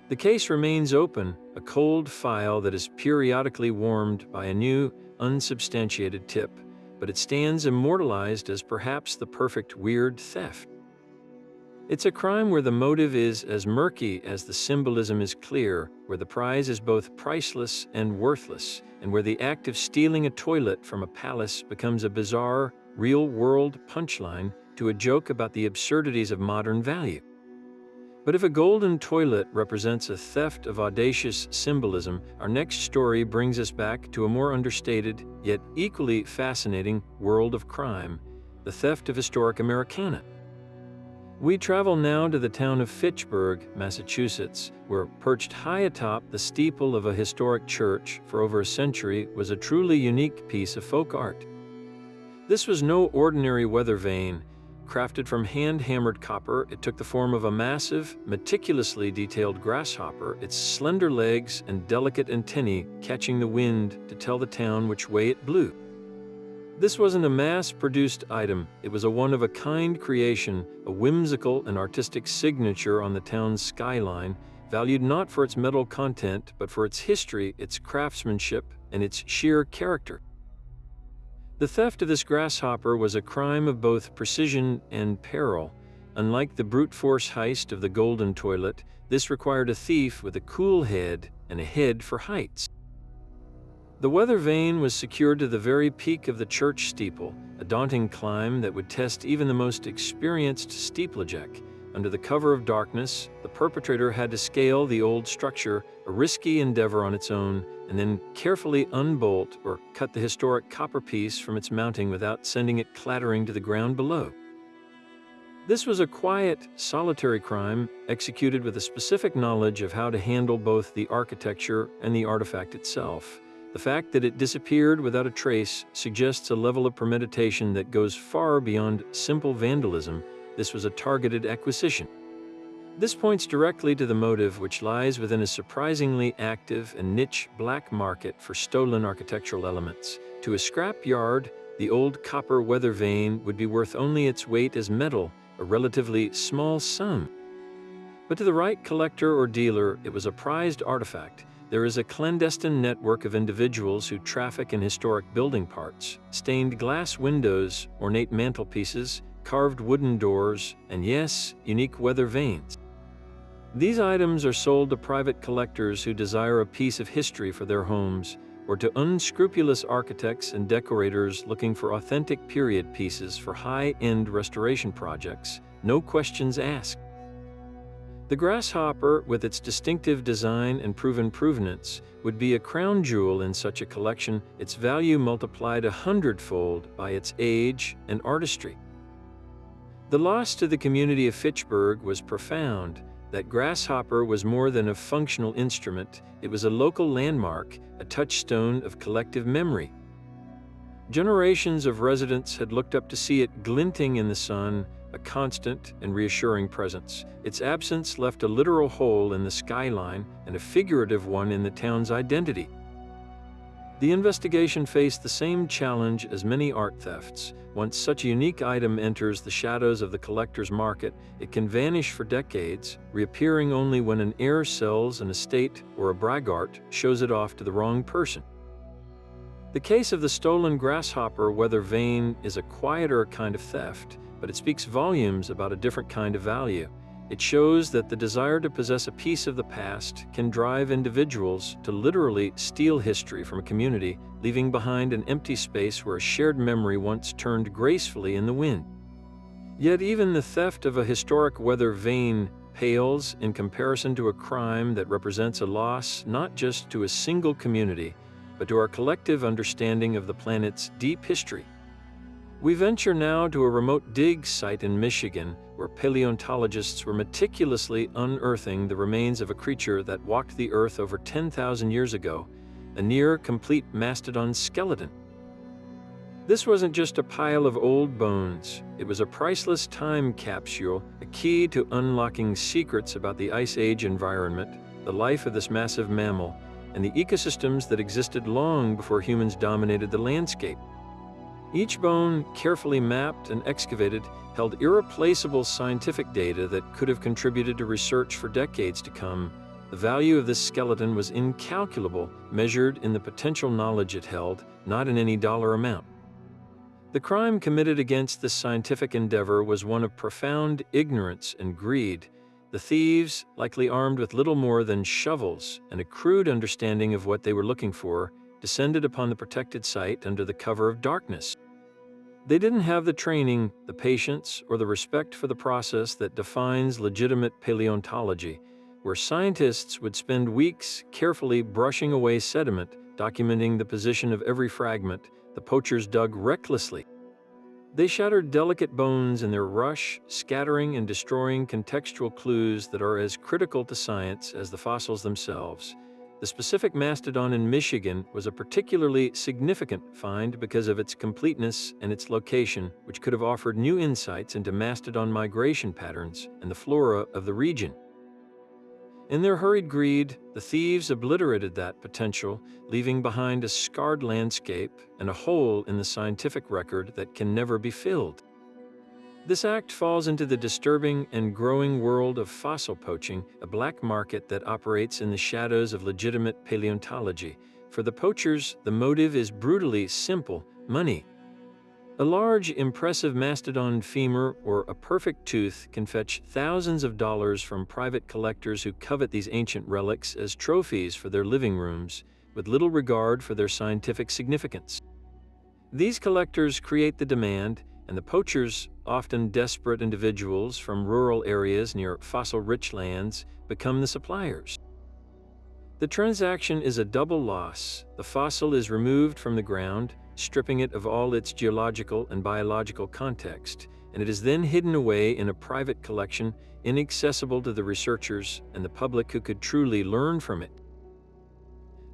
The case remains open, a cold file that is periodically warmed by a new, unsubstantiated tip, but it stands immortalized as perhaps the perfect weird theft. It's a crime where the motive is as murky as the symbolism is clear, where the prize is both priceless and worthless, and where the act of stealing a toilet from a palace becomes a bizarre, real-world punchline to a joke about the absurdities of modern value. But if a golden toilet represents a theft of audacious symbolism, our next story brings us back to a more understated, yet equally fascinating world of crime: the theft of historic Americana. We travel now to the town of Fitchburg, Massachusetts, where, perched high atop the steeple of a historic church for over a century, was a truly unique piece of folk art. This was no ordinary weather vane. Crafted from hand-hammered copper, it took the form of a massive, meticulously detailed grasshopper, its slender legs and delicate antennae catching the wind to tell the town which way it blew. This wasn't a mass-produced item, it was a one-of-a-kind creation, a whimsical and artistic signature on the town's skyline, valued not for its metal content, but for its history, its craftsmanship, and its sheer character. The theft of this grasshopper was a crime of both precision and peril. Unlike the brute force heist of the golden toilet, this required a thief with a cool head and a head for heights. The weather vane was secured to the very peak of the church steeple, a daunting climb that would test even the most experienced steeplejack. Under the cover of darkness, the perpetrator had to scale the old structure, a risky endeavor on its own, and then carefully unbolt or cut the historic copper piece from its mounting without sending it clattering to the ground below. This was a quiet, solitary crime executed with a specific knowledge of how to handle both the architecture and the artifact itself. The fact that it disappeared without a trace suggests a level of premeditation that goes far beyond simple vandalism. This was a targeted acquisition. This points directly to the motive which lies within a surprisingly active and niche black market for stolen architectural elements. To a scrap yard, the old copper weather vane would be worth only its weight as metal, a relatively small sum. But to the right collector or dealer, it was a prized artifact. There is a clandestine network of individuals who traffic in historic building parts, stained glass windows, ornate mantelpieces, carved wooden doors, and yes, unique weather vanes. These items are sold to private collectors who desire a piece of history for their homes, or to unscrupulous architects and decorators looking for authentic period pieces for high-end restoration projects, no questions asked. The grasshopper, with its distinctive design and proven provenance, would be a crown jewel in such a collection, its value multiplied 100-fold by its age and artistry. The loss to the community of Fitchburg was profound. That grasshopper was more than a functional instrument, it was a local landmark, a touchstone of collective memory. Generations of residents had looked up to see it glinting in the sun, a constant and reassuring presence. Its absence left a literal hole in the skyline and a figurative one in the town's identity. The investigation faced the same challenge as many art thefts. Once such a unique item enters the shadows of the collector's market, it can vanish for decades, reappearing only when an heir sells an estate or a braggart shows it off to the wrong person. The case of the stolen grasshopper weather vane is a quieter kind of theft, but it speaks volumes about a different kind of value. It shows that the desire to possess a piece of the past can drive individuals to literally steal history from a community, leaving behind an empty space where a shared memory once turned gracefully in the wind. Yet even the theft of a historic weather vane pales in comparison to a crime that represents a loss not just to a single community, but to our collective understanding of the planet's deep history. We venture now to a remote dig site in Michigan, where paleontologists were meticulously unearthing the remains of a creature that walked the earth over 10,000 years ago, a near-complete mastodon skeleton. This wasn't just a pile of old bones, it was a priceless time capsule, a key to unlocking secrets about the Ice Age environment, the life of this massive mammal, and the ecosystems that existed long before humans dominated the landscape. Each bone, carefully mapped and excavated, held irreplaceable scientific data that could have contributed to research for decades to come. The value of this skeleton was incalculable, measured in the potential knowledge it held, not in any dollar amount. The crime committed against this scientific endeavor was one of profound ignorance and greed. The thieves, likely armed with little more than shovels and a crude understanding of what they were looking for, descended upon the protected site under the cover of darkness. They didn't have the training, the patience, or the respect for the process that defines legitimate paleontology, where scientists would spend weeks carefully brushing away sediment, documenting the position of every fragment. The poachers dug recklessly. They shattered delicate bones in their rush, scattering and destroying contextual clues that are as critical to science as the fossils themselves. The specific mastodon in Michigan was a particularly significant find because of its completeness and its location, which could have offered new insights into mastodon migration patterns and the flora of the region. In their hurried greed, the thieves obliterated that potential, leaving behind a scarred landscape and a hole in the scientific record that can never be filled. This act falls into the disturbing and growing world of fossil poaching, a black market that operates in the shadows of legitimate paleontology. For the poachers, the motive is brutally simple: money. A large, impressive mastodon femur or a perfect tooth can fetch thousands of dollars from private collectors who covet these ancient relics as trophies for their living rooms, with little regard for their scientific significance. These collectors create the demand, and the poachers, often desperate individuals from rural areas near fossil-rich lands, become the suppliers. The transaction is a double loss. The fossil is removed from the ground, stripping it of all its geological and biological context, and it is then hidden away in a private collection, inaccessible to the researchers and the public who could truly learn from it.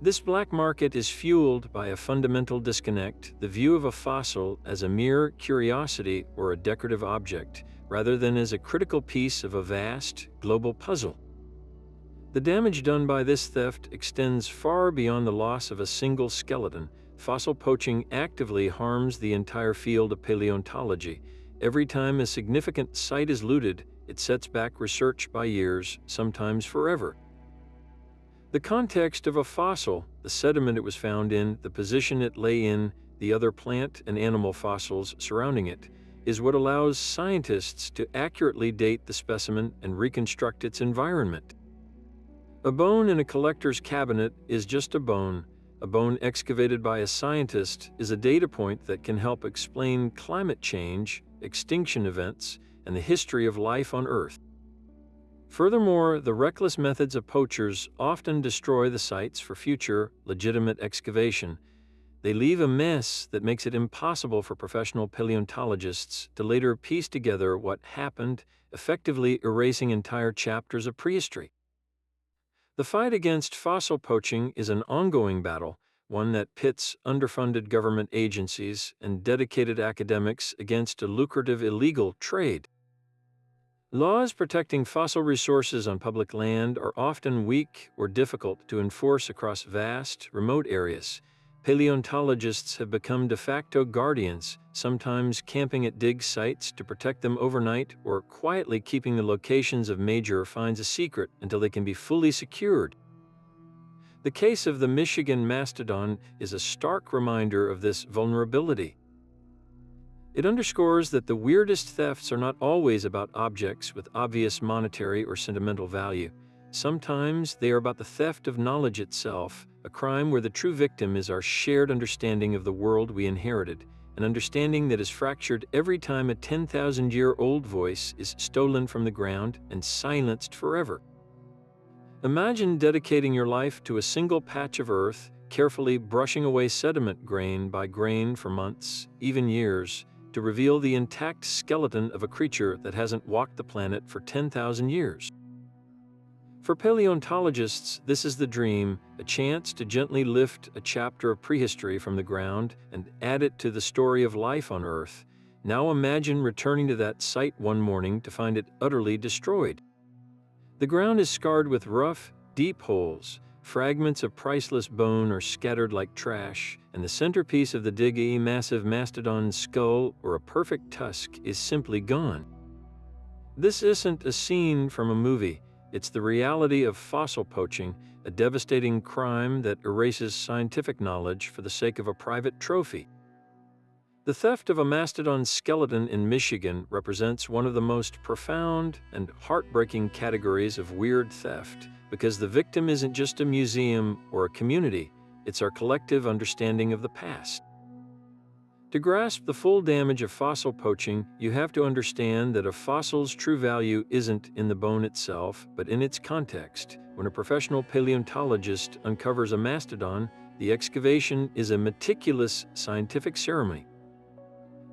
This black market is fueled by a fundamental disconnect: the view of a fossil as a mere curiosity or a decorative object, rather than as a critical piece of a vast, global puzzle. The damage done by this theft extends far beyond the loss of a single skeleton. Fossil poaching actively harms the entire field of paleontology. Every time a significant site is looted, it sets back research by years, sometimes forever. The context of a fossil, the sediment it was found in, the position it lay in, the other plant and animal fossils surrounding it, is what allows scientists to accurately date the specimen and reconstruct its environment. A bone in a collector's cabinet is just a bone. A bone excavated by a scientist is a data point that can help explain climate change, extinction events, and the history of life on Earth. Furthermore, the reckless methods of poachers often destroy the sites for future, legitimate excavation. They leave a mess that makes it impossible for professional paleontologists to later piece together what happened, effectively erasing entire chapters of prehistory. The fight against fossil poaching is an ongoing battle, one that pits underfunded government agencies and dedicated academics against a lucrative illegal trade. Laws protecting fossil resources on public land are often weak or difficult to enforce across vast, remote areas. Paleontologists have become de facto guardians, sometimes camping at dig sites to protect them overnight or quietly keeping the locations of major finds a secret until they can be fully secured. The case of the Michigan mastodon is a stark reminder of this vulnerability. It underscores that the weirdest thefts are not always about objects with obvious monetary or sentimental value. Sometimes they are about the theft of knowledge itself, a crime where the true victim is our shared understanding of the world we inherited, an understanding that is fractured every time a 10,000-year-old voice is stolen from the ground and silenced forever. Imagine dedicating your life to a single patch of earth, carefully brushing away sediment grain by grain for months, even years, to reveal the intact skeleton of a creature that hasn't walked the planet for 10,000 years. For paleontologists, this is the dream, a chance to gently lift a chapter of prehistory from the ground and add it to the story of life on Earth. Now imagine returning to that site one morning to find it utterly destroyed. The ground is scarred with rough, deep holes. Fragments of priceless bone are scattered like trash, and the centerpiece of the dig, a massive mastodon skull or a perfect tusk, is simply gone. This isn't a scene from a movie. It's the reality of fossil poaching, a devastating crime that erases scientific knowledge for the sake of a private trophy. The theft of a mastodon skeleton in Michigan represents one of the most profound and heartbreaking categories of weird theft, because the victim isn't just a museum or a community, it's our collective understanding of the past. To grasp the full damage of fossil poaching, you have to understand that a fossil's true value isn't in the bone itself, but in its context. When a professional paleontologist uncovers a mastodon, the excavation is a meticulous scientific ceremony.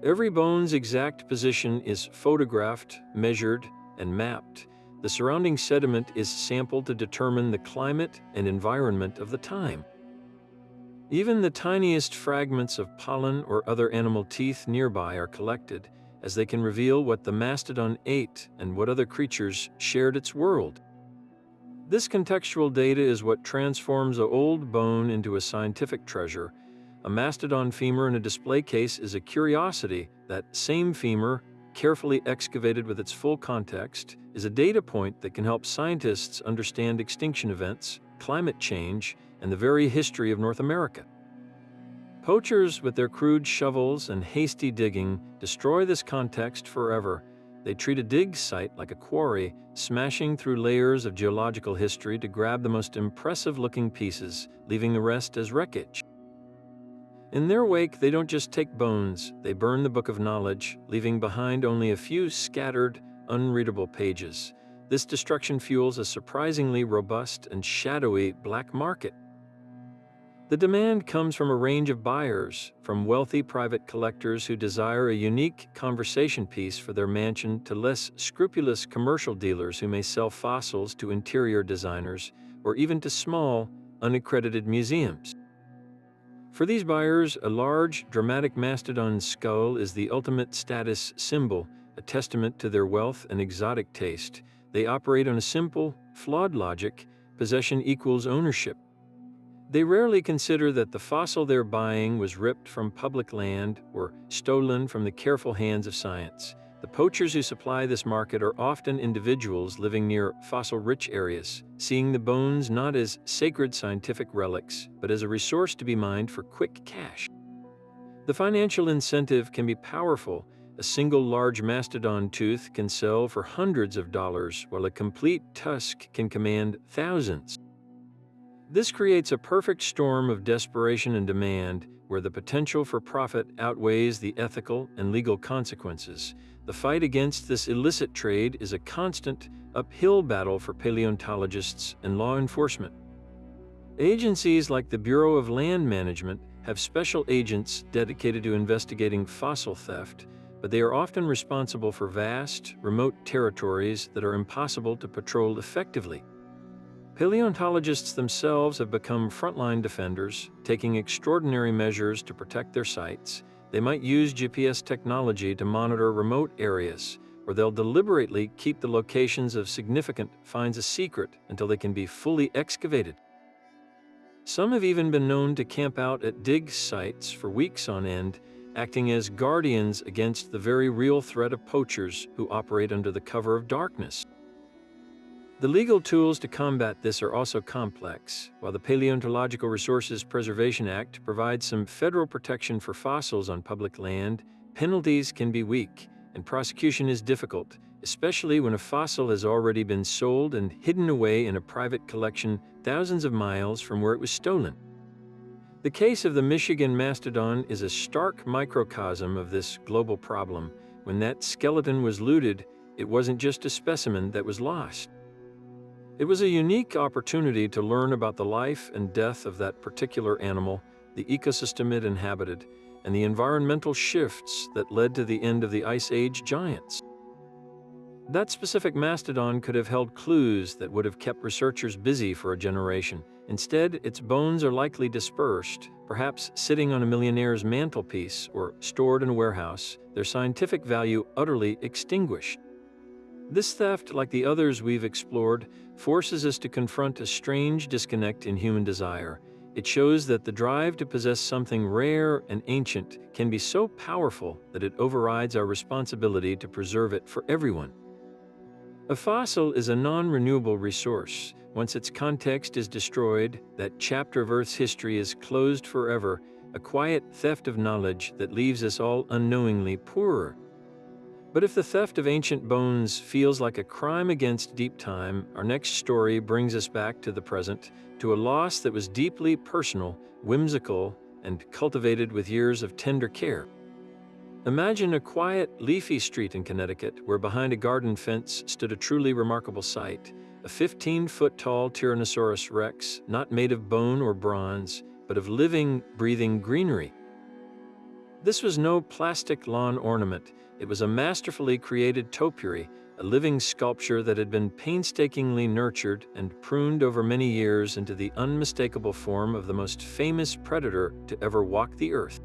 Every bone's exact position is photographed, measured, and mapped. The surrounding sediment is sampled to determine the climate and environment of the time. Even the tiniest fragments of pollen or other animal teeth nearby are collected, as they can reveal what the mastodon ate and what other creatures shared its world. This contextual data is what transforms an old bone into a scientific treasure. A mastodon femur in a display case is a curiosity. That same femur, carefully excavated with its full context, is a data point that can help scientists understand extinction events, climate change, and the very history of North America. Poachers, with their crude shovels and hasty digging, destroy this context forever. They treat a dig site like a quarry, smashing through layers of geological history to grab the most impressive-looking pieces, leaving the rest as wreckage. In their wake, they don't just take bones, they burn the book of knowledge, leaving behind only a few scattered, unreadable pages. This destruction fuels a surprisingly robust and shadowy black market. The demand comes from a range of buyers, from wealthy private collectors who desire a unique conversation piece for their mansion to less scrupulous commercial dealers who may sell fossils to interior designers, or even to small, unaccredited museums. For these buyers, a large, dramatic mastodon skull is the ultimate status symbol, a testament to their wealth and exotic taste. They operate on a simple, flawed logic: possession equals ownership. They rarely consider that the fossil they're buying was ripped from public land or stolen from the careful hands of science. The poachers who supply this market are often individuals living near fossil-rich areas, seeing the bones not as sacred scientific relics, but as a resource to be mined for quick cash. The financial incentive can be powerful. A single large mastodon tooth can sell for hundreds of dollars, while a complete tusk can command thousands. This creates a perfect storm of desperation and demand, where the potential for profit outweighs the ethical and legal consequences. The fight against this illicit trade is a constant, uphill battle for paleontologists and law enforcement. Agencies like the Bureau of Land Management have special agents dedicated to investigating fossil theft, but they are often responsible for vast, remote territories that are impossible to patrol effectively. Paleontologists themselves have become frontline defenders, taking extraordinary measures to protect their sites. They might use GPS technology to monitor remote areas, or they'll deliberately keep the locations of significant finds a secret until they can be fully excavated. Some have even been known to camp out at dig sites for weeks on end, acting as guardians against the very real threat of poachers who operate under the cover of darkness. The legal tools to combat this are also complex. While the Paleontological Resources Preservation Act provides some federal protection for fossils on public land, penalties can be weak, and prosecution is difficult, especially when a fossil has already been sold and hidden away in a private collection thousands of miles from where it was stolen. The case of the Michigan mastodon is a stark microcosm of this global problem. When that skeleton was looted, it wasn't just a specimen that was lost. It was a unique opportunity to learn about the life and death of that particular animal, the ecosystem it inhabited, and the environmental shifts that led to the end of the Ice Age giants. That specific mastodon could have held clues that would have kept researchers busy for a generation. Instead, its bones are likely dispersed, perhaps sitting on a millionaire's mantelpiece or stored in a warehouse, their scientific value utterly extinguished. This theft, like the others we've explored, forces us to confront a strange disconnect in human desire. It shows that the drive to possess something rare and ancient can be so powerful that it overrides our responsibility to preserve it for everyone. A fossil is a non-renewable resource. Once its context is destroyed, that chapter of Earth's history is closed forever, a quiet theft of knowledge that leaves us all unknowingly poorer. But if the theft of ancient bones feels like a crime against deep time, our next story brings us back to the present, to a loss that was deeply personal, whimsical, and cultivated with years of tender care. Imagine a quiet, leafy street in Connecticut where behind a garden fence stood a truly remarkable sight, a 15-foot-tall Tyrannosaurus rex, not made of bone or bronze, but of living, breathing greenery. This was no plastic lawn ornament. It was a masterfully created topiary, a living sculpture that had been painstakingly nurtured and pruned over many years into the unmistakable form of the most famous predator to ever walk the earth.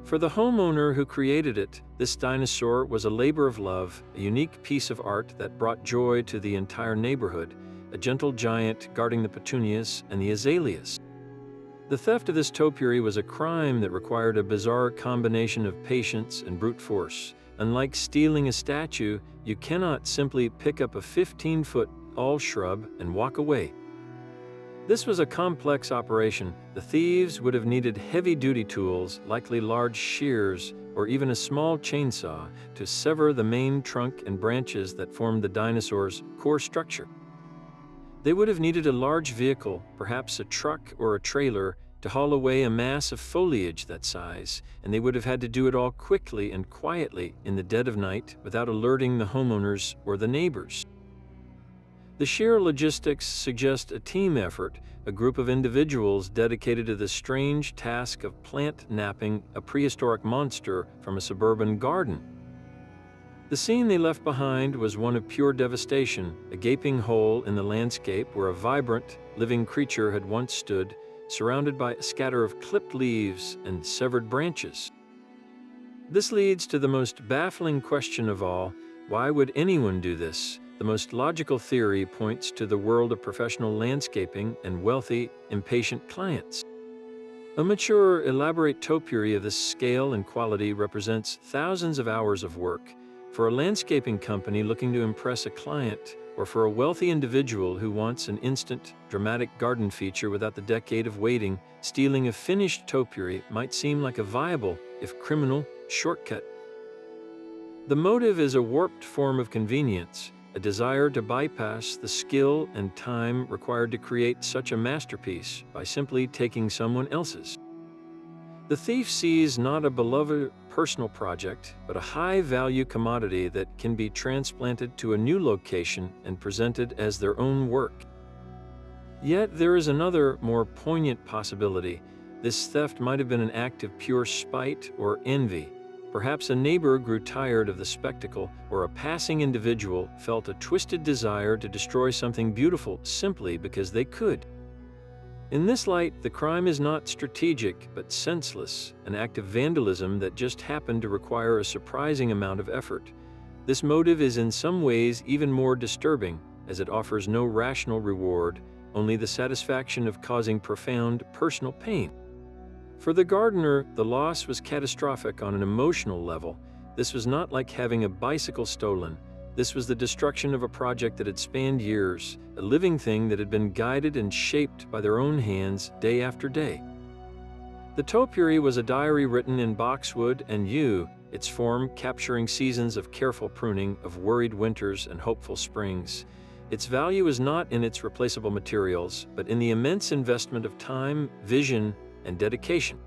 For the homeowner who created it, this dinosaur was a labor of love, a unique piece of art that brought joy to the entire neighborhood, a gentle giant guarding the petunias and the azaleas. The theft of this topiary was a crime that required a bizarre combination of patience and brute force. Unlike stealing a statue, you cannot simply pick up a 15-foot tall shrub and walk away. This was a complex operation. The thieves would have needed heavy-duty tools, likely large shears or even a small chainsaw, to sever the main trunk and branches that formed the dinosaur's core structure. They would have needed a large vehicle, perhaps a truck or a trailer, to haul away a mass of foliage that size, and they would have had to do it all quickly and quietly in the dead of night without alerting the homeowners or the neighbors. The sheer logistics suggest a team effort, a group of individuals dedicated to the strange task of plant napping a prehistoric monster from a suburban garden. The scene they left behind was one of pure devastation, a gaping hole in the landscape where a vibrant, living creature had once stood, surrounded by a scatter of clipped leaves and severed branches. This leads to the most baffling question of all: why would anyone do this? The most logical theory points to the world of professional landscaping and wealthy, impatient clients. A mature, elaborate topiary of this scale and quality represents thousands of hours of work. For a landscaping company looking to impress a client, or for a wealthy individual who wants an instant, dramatic garden feature without the decade of waiting, stealing a finished topiary might seem like a viable, if criminal, shortcut. The motive is a warped form of convenience, a desire to bypass the skill and time required to create such a masterpiece by simply taking someone else's. The thief sees not a beloved personal project, but a high-value commodity that can be transplanted to a new location and presented as their own work. Yet there is another, more poignant possibility. This theft might have been an act of pure spite or envy. Perhaps a neighbor grew tired of the spectacle, or a passing individual felt a twisted desire to destroy something beautiful simply because they could. In this light, the crime is not strategic but senseless, an act of vandalism that just happened to require a surprising amount of effort. This motive is in some ways even more disturbing, as it offers no rational reward, only the satisfaction of causing profound personal pain. For the gardener, the loss was catastrophic on an emotional level. This was not like having a bicycle stolen. This was the destruction of a project that had spanned years, a living thing that had been guided and shaped by their own hands day after day. The topiary was a diary written in boxwood and yew, its form capturing seasons of careful pruning, of worried winters and hopeful springs. Its value is not in its replaceable materials, but in the immense investment of time, vision, and dedication.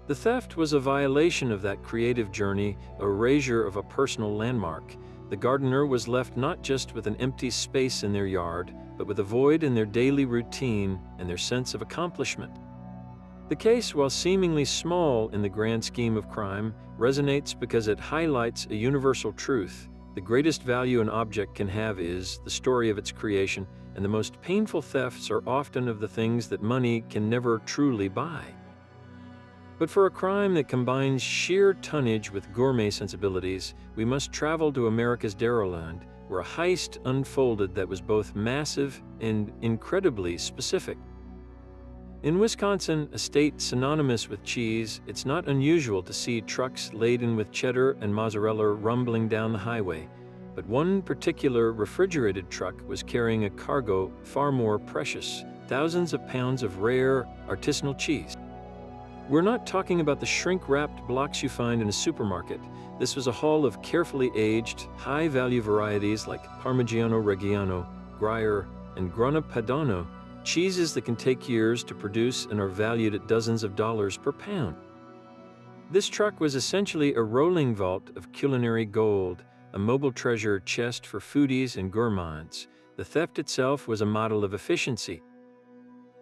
The theft was a violation of that creative journey, a erasure of a personal landmark. The gardener was left not just with an empty space in their yard, but with a void in their daily routine and their sense of accomplishment. The case, while seemingly small in the grand scheme of crime, resonates because it highlights a universal truth. The greatest value an object can have is the story of its creation, and the most painful thefts are often of the things that money can never truly buy. But for a crime that combines sheer tonnage with gourmet sensibilities, we must travel to America's Dairyland, where a heist unfolded that was both massive and incredibly specific. In Wisconsin, a state synonymous with cheese, it's not unusual to see trucks laden with cheddar and mozzarella rumbling down the highway. But one particular refrigerated truck was carrying a cargo far more precious, thousands of pounds of rare, artisanal cheese. We're not talking about the shrink-wrapped blocks you find in a supermarket. This was a haul of carefully aged, high-value varieties like Parmigiano Reggiano, Gruyere, and Grana Padano, cheeses that can take years to produce and are valued at dozens of dollars per pound. This truck was essentially a rolling vault of culinary gold, a mobile treasure chest for foodies and gourmands. The theft itself was a model of efficiency.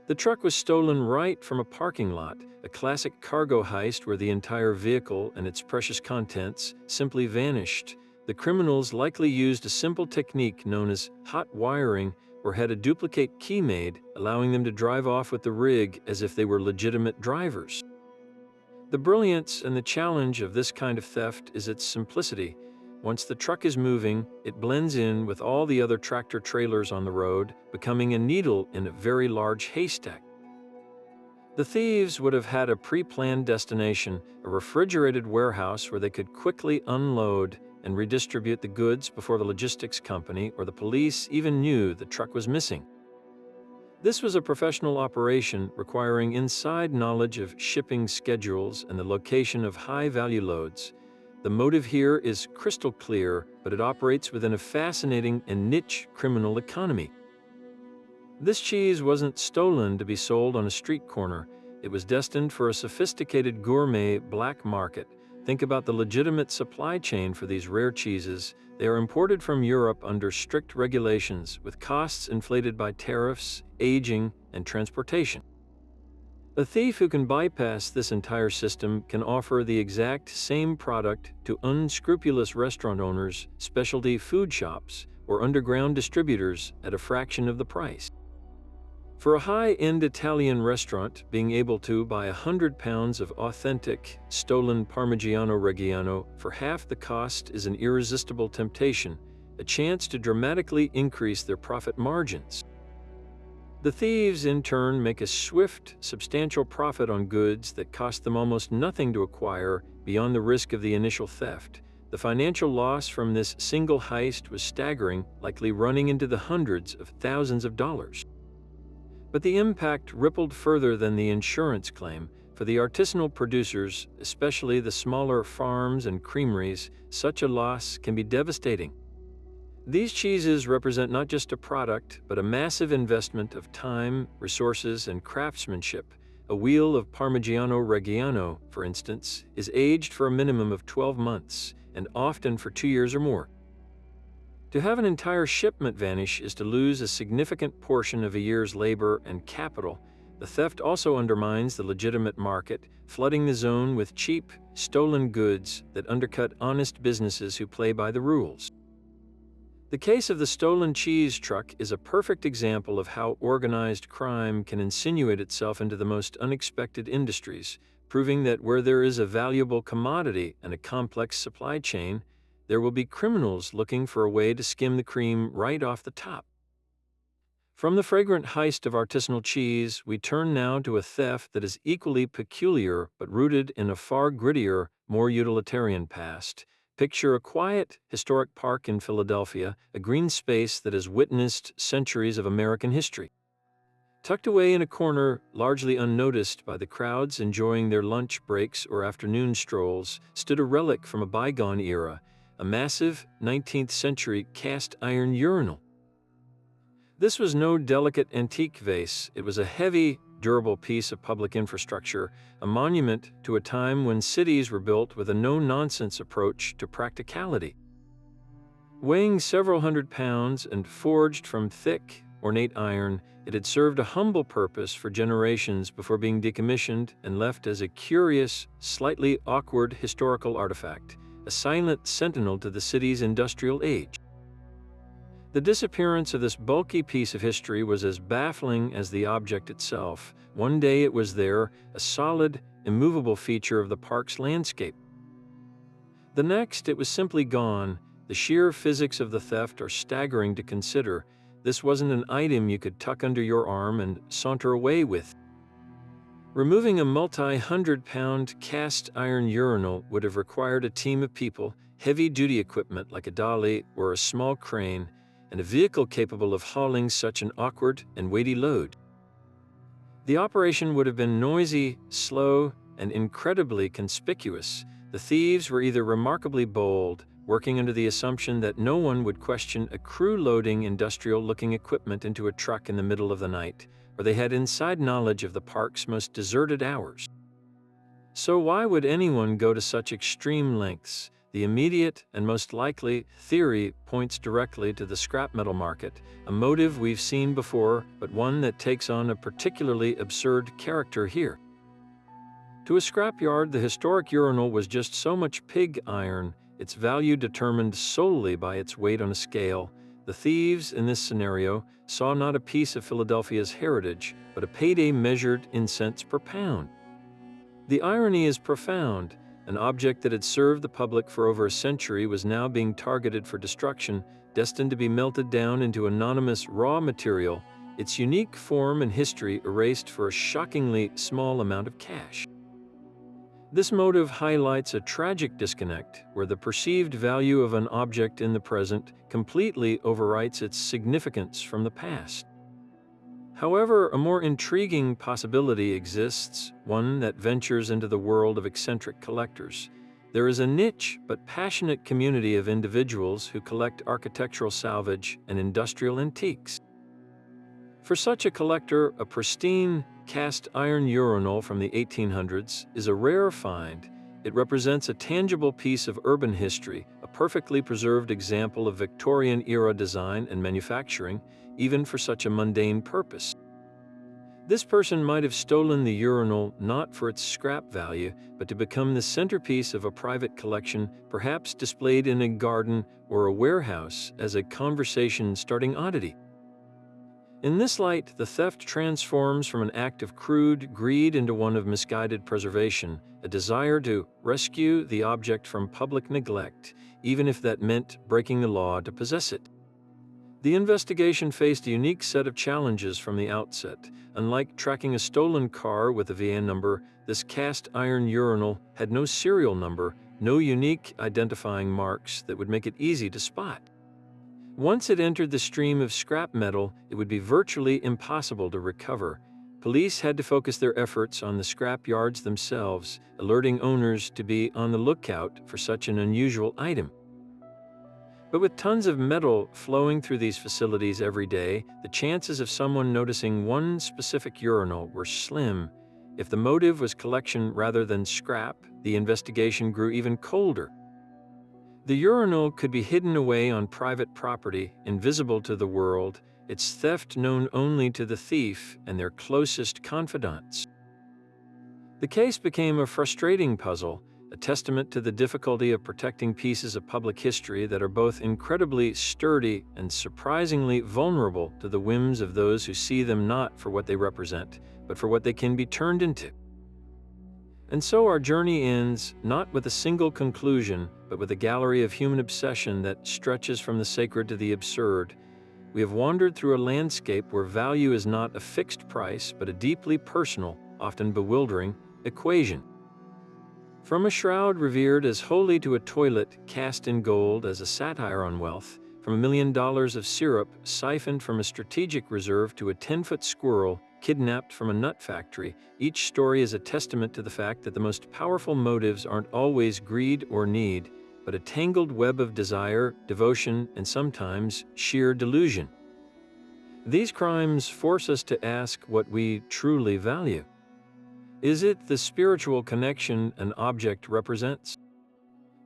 The truck was stolen right from a parking lot, a classic cargo heist where the entire vehicle and its precious contents simply vanished. The criminals likely used a simple technique known as hot wiring or had a duplicate key made, allowing them to drive off with the rig as if they were legitimate drivers. The brilliance and the challenge of this kind of theft is its simplicity. Once the truck is moving, it blends in with all the other tractor trailers on the road, becoming a needle in a very large haystack. The thieves would have had a pre-planned destination, a refrigerated warehouse where they could quickly unload and redistribute the goods before the logistics company or the police even knew the truck was missing. This was a professional operation requiring inside knowledge of shipping schedules and the location of high-value loads. The motive here is crystal clear, but it operates within a fascinating and niche criminal economy. This cheese wasn't stolen to be sold on a street corner. It was destined for a sophisticated gourmet black market. Think about the legitimate supply chain for these rare cheeses. They are imported from Europe under strict regulations, with costs inflated by tariffs, aging, and transportation. A thief who can bypass this entire system can offer the exact same product to unscrupulous restaurant owners, specialty food shops, or underground distributors at a fraction of the price. For a high-end Italian restaurant, being able to buy 100 pounds of authentic, stolen Parmigiano Reggiano for half the cost is an irresistible temptation, a chance to dramatically increase their profit margins. The thieves, in turn, make a swift, substantial profit on goods that cost them almost nothing to acquire beyond the risk of the initial theft. The financial loss from this single heist was staggering, likely running into the hundreds of thousands of dollars. But the impact rippled further than the insurance claim. For the artisanal producers, especially the smaller farms and creameries, such a loss can be devastating. These cheeses represent not just a product, but a massive investment of time, resources, and craftsmanship. A wheel of Parmigiano Reggiano, for instance, is aged for a minimum of 12 months, and often for 2 years or more. To have an entire shipment vanish is to lose a significant portion of a year's labor and capital. The theft also undermines the legitimate market, flooding the zone with cheap, stolen goods that undercut honest businesses who play by the rules. The case of the stolen cheese truck is a perfect example of how organized crime can insinuate itself into the most unexpected industries, proving that where there is a valuable commodity and a complex supply chain, there will be criminals looking for a way to skim the cream right off the top. From the fragrant heist of artisanal cheese, we turn now to a theft that is equally peculiar but rooted in a far grittier, more utilitarian past. Picture a quiet, historic park in Philadelphia, a green space that has witnessed centuries of American history. Tucked away in a corner, largely unnoticed by the crowds enjoying their lunch breaks or afternoon strolls, stood a relic from a bygone era, a massive 19th century cast iron urinal. This was no delicate antique vase. It was a heavy, durable piece of public infrastructure, a monument to a time when cities were built with a no-nonsense approach to practicality. Weighing several hundred pounds and forged from thick, ornate iron, it had served a humble purpose for generations before being decommissioned and left as a curious, slightly awkward historical artifact, a silent sentinel to the city's industrial age. The disappearance of this bulky piece of history was as baffling as the object itself. One day it was there, a solid, immovable feature of the park's landscape. The next, it was simply gone. The sheer physics of the theft are staggering to consider. This wasn't an item you could tuck under your arm and saunter away with. Removing a multi-hundred-pound cast iron urinal would have required a team of people, heavy-duty equipment like a dolly or a small crane, and a vehicle capable of hauling such an awkward and weighty load. The operation would have been noisy, slow, and incredibly conspicuous. The thieves were either remarkably bold, working under the assumption that no one would question a crew loading industrial-looking equipment into a truck in the middle of the night, or they had inside knowledge of the park's most deserted hours. So why would anyone go to such extreme lengths? The immediate and most likely theory points directly to the scrap metal market, a motive we've seen before, but one that takes on a particularly absurd character here. To a scrapyard, the historic urinal was just so much pig iron, its value determined solely by its weight on a scale. The thieves, in this scenario, saw not a piece of Philadelphia's heritage, but a payday measured in cents per pound. The irony is profound. An object that had served the public for over a century was now being targeted for destruction, destined to be melted down into anonymous raw material, its unique form and history erased for a shockingly small amount of cash. This motive highlights a tragic disconnect where the perceived value of an object in the present completely overwrites its significance from the past. However, a more intriguing possibility exists, one that ventures into the world of eccentric collectors. There is a niche but passionate community of individuals who collect architectural salvage and industrial antiques. For such a collector, a pristine, cast iron urinal from the 1800s is a rare find. It represents a tangible piece of urban history, a perfectly preserved example of Victorian-era design and manufacturing, even for such a mundane purpose. This person might have stolen the urinal not for its scrap value, but to become the centerpiece of a private collection, perhaps displayed in a garden or a warehouse as a conversation-starting oddity. In this light, the theft transforms from an act of crude greed into one of misguided preservation, a desire to rescue the object from public neglect, even if that meant breaking the law to possess it. The investigation faced a unique set of challenges from the outset. Unlike tracking a stolen car with a VIN number, this cast iron urinal had no serial number, no unique identifying marks that would make it easy to spot. Once it entered the stream of scrap metal, it would be virtually impossible to recover. Police had to focus their efforts on the scrap yards themselves, alerting owners to be on the lookout for such an unusual item. But with tons of metal flowing through these facilities every day, the chances of someone noticing one specific urinal were slim. If the motive was collection rather than scrap, the investigation grew even colder. The urinal could be hidden away on private property, invisible to the world, its theft known only to the thief and their closest confidants. The case became a frustrating puzzle, a testament to the difficulty of protecting pieces of public history that are both incredibly sturdy and surprisingly vulnerable to the whims of those who see them not for what they represent, but for what they can be turned into. And so our journey ends, not with a single conclusion, but with a gallery of human obsession that stretches from the sacred to the absurd. We have wandered through a landscape where value is not a fixed price, but a deeply personal, often bewildering, equation. From a shroud revered as holy to a toilet cast in gold as a satire on wealth, from $1 million of syrup siphoned from a strategic reserve to a 10-foot squirrel kidnapped from a nut factory, each story is a testament to the fact that the most powerful motives aren't always greed or need, but a tangled web of desire, devotion, and sometimes sheer delusion. These crimes force us to ask what we truly value. Is it the spiritual connection an object represents?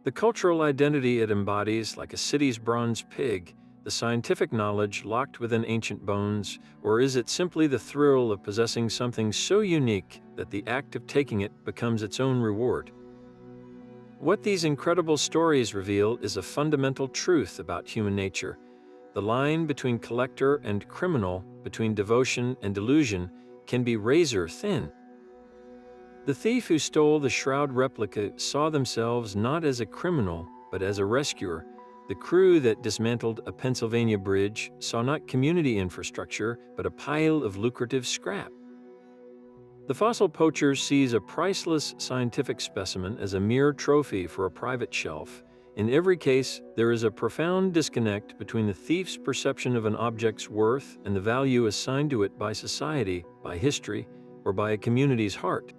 The cultural identity it embodies, like a city's bronze pig, the scientific knowledge locked within ancient bones, or is it simply the thrill of possessing something so unique that the act of taking it becomes its own reward? What these incredible stories reveal is a fundamental truth about human nature. The line between collector and criminal, between devotion and delusion, can be razor thin. The thief who stole the Shroud replica saw themselves not as a criminal, but as a rescuer. The crew that dismantled a Pennsylvania bridge saw not community infrastructure, but a pile of lucrative scrap. The fossil poacher sees a priceless scientific specimen as a mere trophy for a private shelf. In every case, there is a profound disconnect between the thief's perception of an object's worth and the value assigned to it by society, by history, or by a community's heart.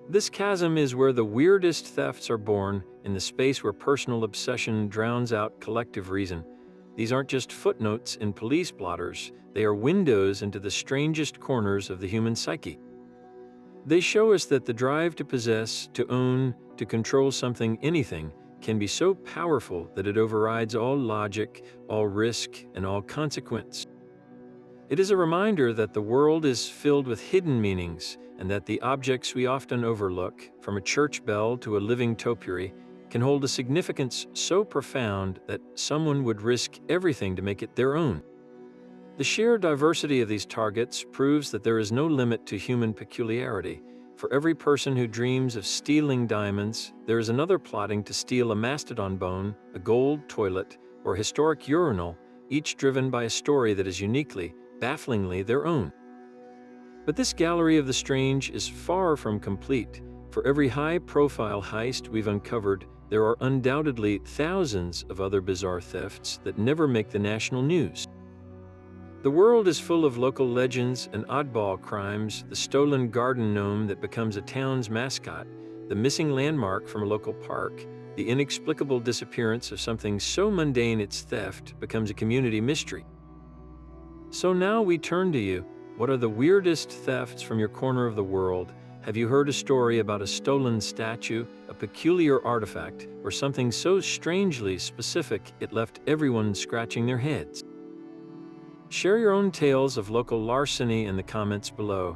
This chasm is where the weirdest thefts are born, in the space where personal obsession drowns out collective reason. These aren't just footnotes in police blotters, they are windows into the strangest corners of the human psyche. They show us that the drive to possess, to own, to control something, anything, can be so powerful that it overrides all logic, all risk, and all consequence. It is a reminder that the world is filled with hidden meanings, and that the objects we often overlook, from a church bell to a living topiary, can hold a significance so profound that someone would risk everything to make it their own. The sheer diversity of these targets proves that there is no limit to human peculiarity. For every person who dreams of stealing diamonds, there is another plotting to steal a mastodon bone, a gold toilet, or a historic urinal, each driven by a story that is uniquely, bafflingly their own. But this gallery of the strange is far from complete. For every high-profile heist we've uncovered, there are undoubtedly thousands of other bizarre thefts that never make the national news. The world is full of local legends and oddball crimes: the stolen garden gnome that becomes a town's mascot, the missing landmark from a local park, the inexplicable disappearance of something so mundane its theft becomes a community mystery. So now we turn to you. What are the weirdest thefts from your corner of the world? Have you heard a story about a stolen statue, a peculiar artifact, or something so strangely specific it left everyone scratching their heads? Share your own tales of local larceny in the comments below.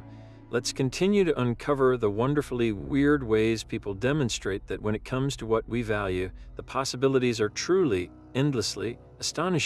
Let's continue to uncover the wonderfully weird ways people demonstrate that when it comes to what we value, the possibilities are truly, endlessly astonishing.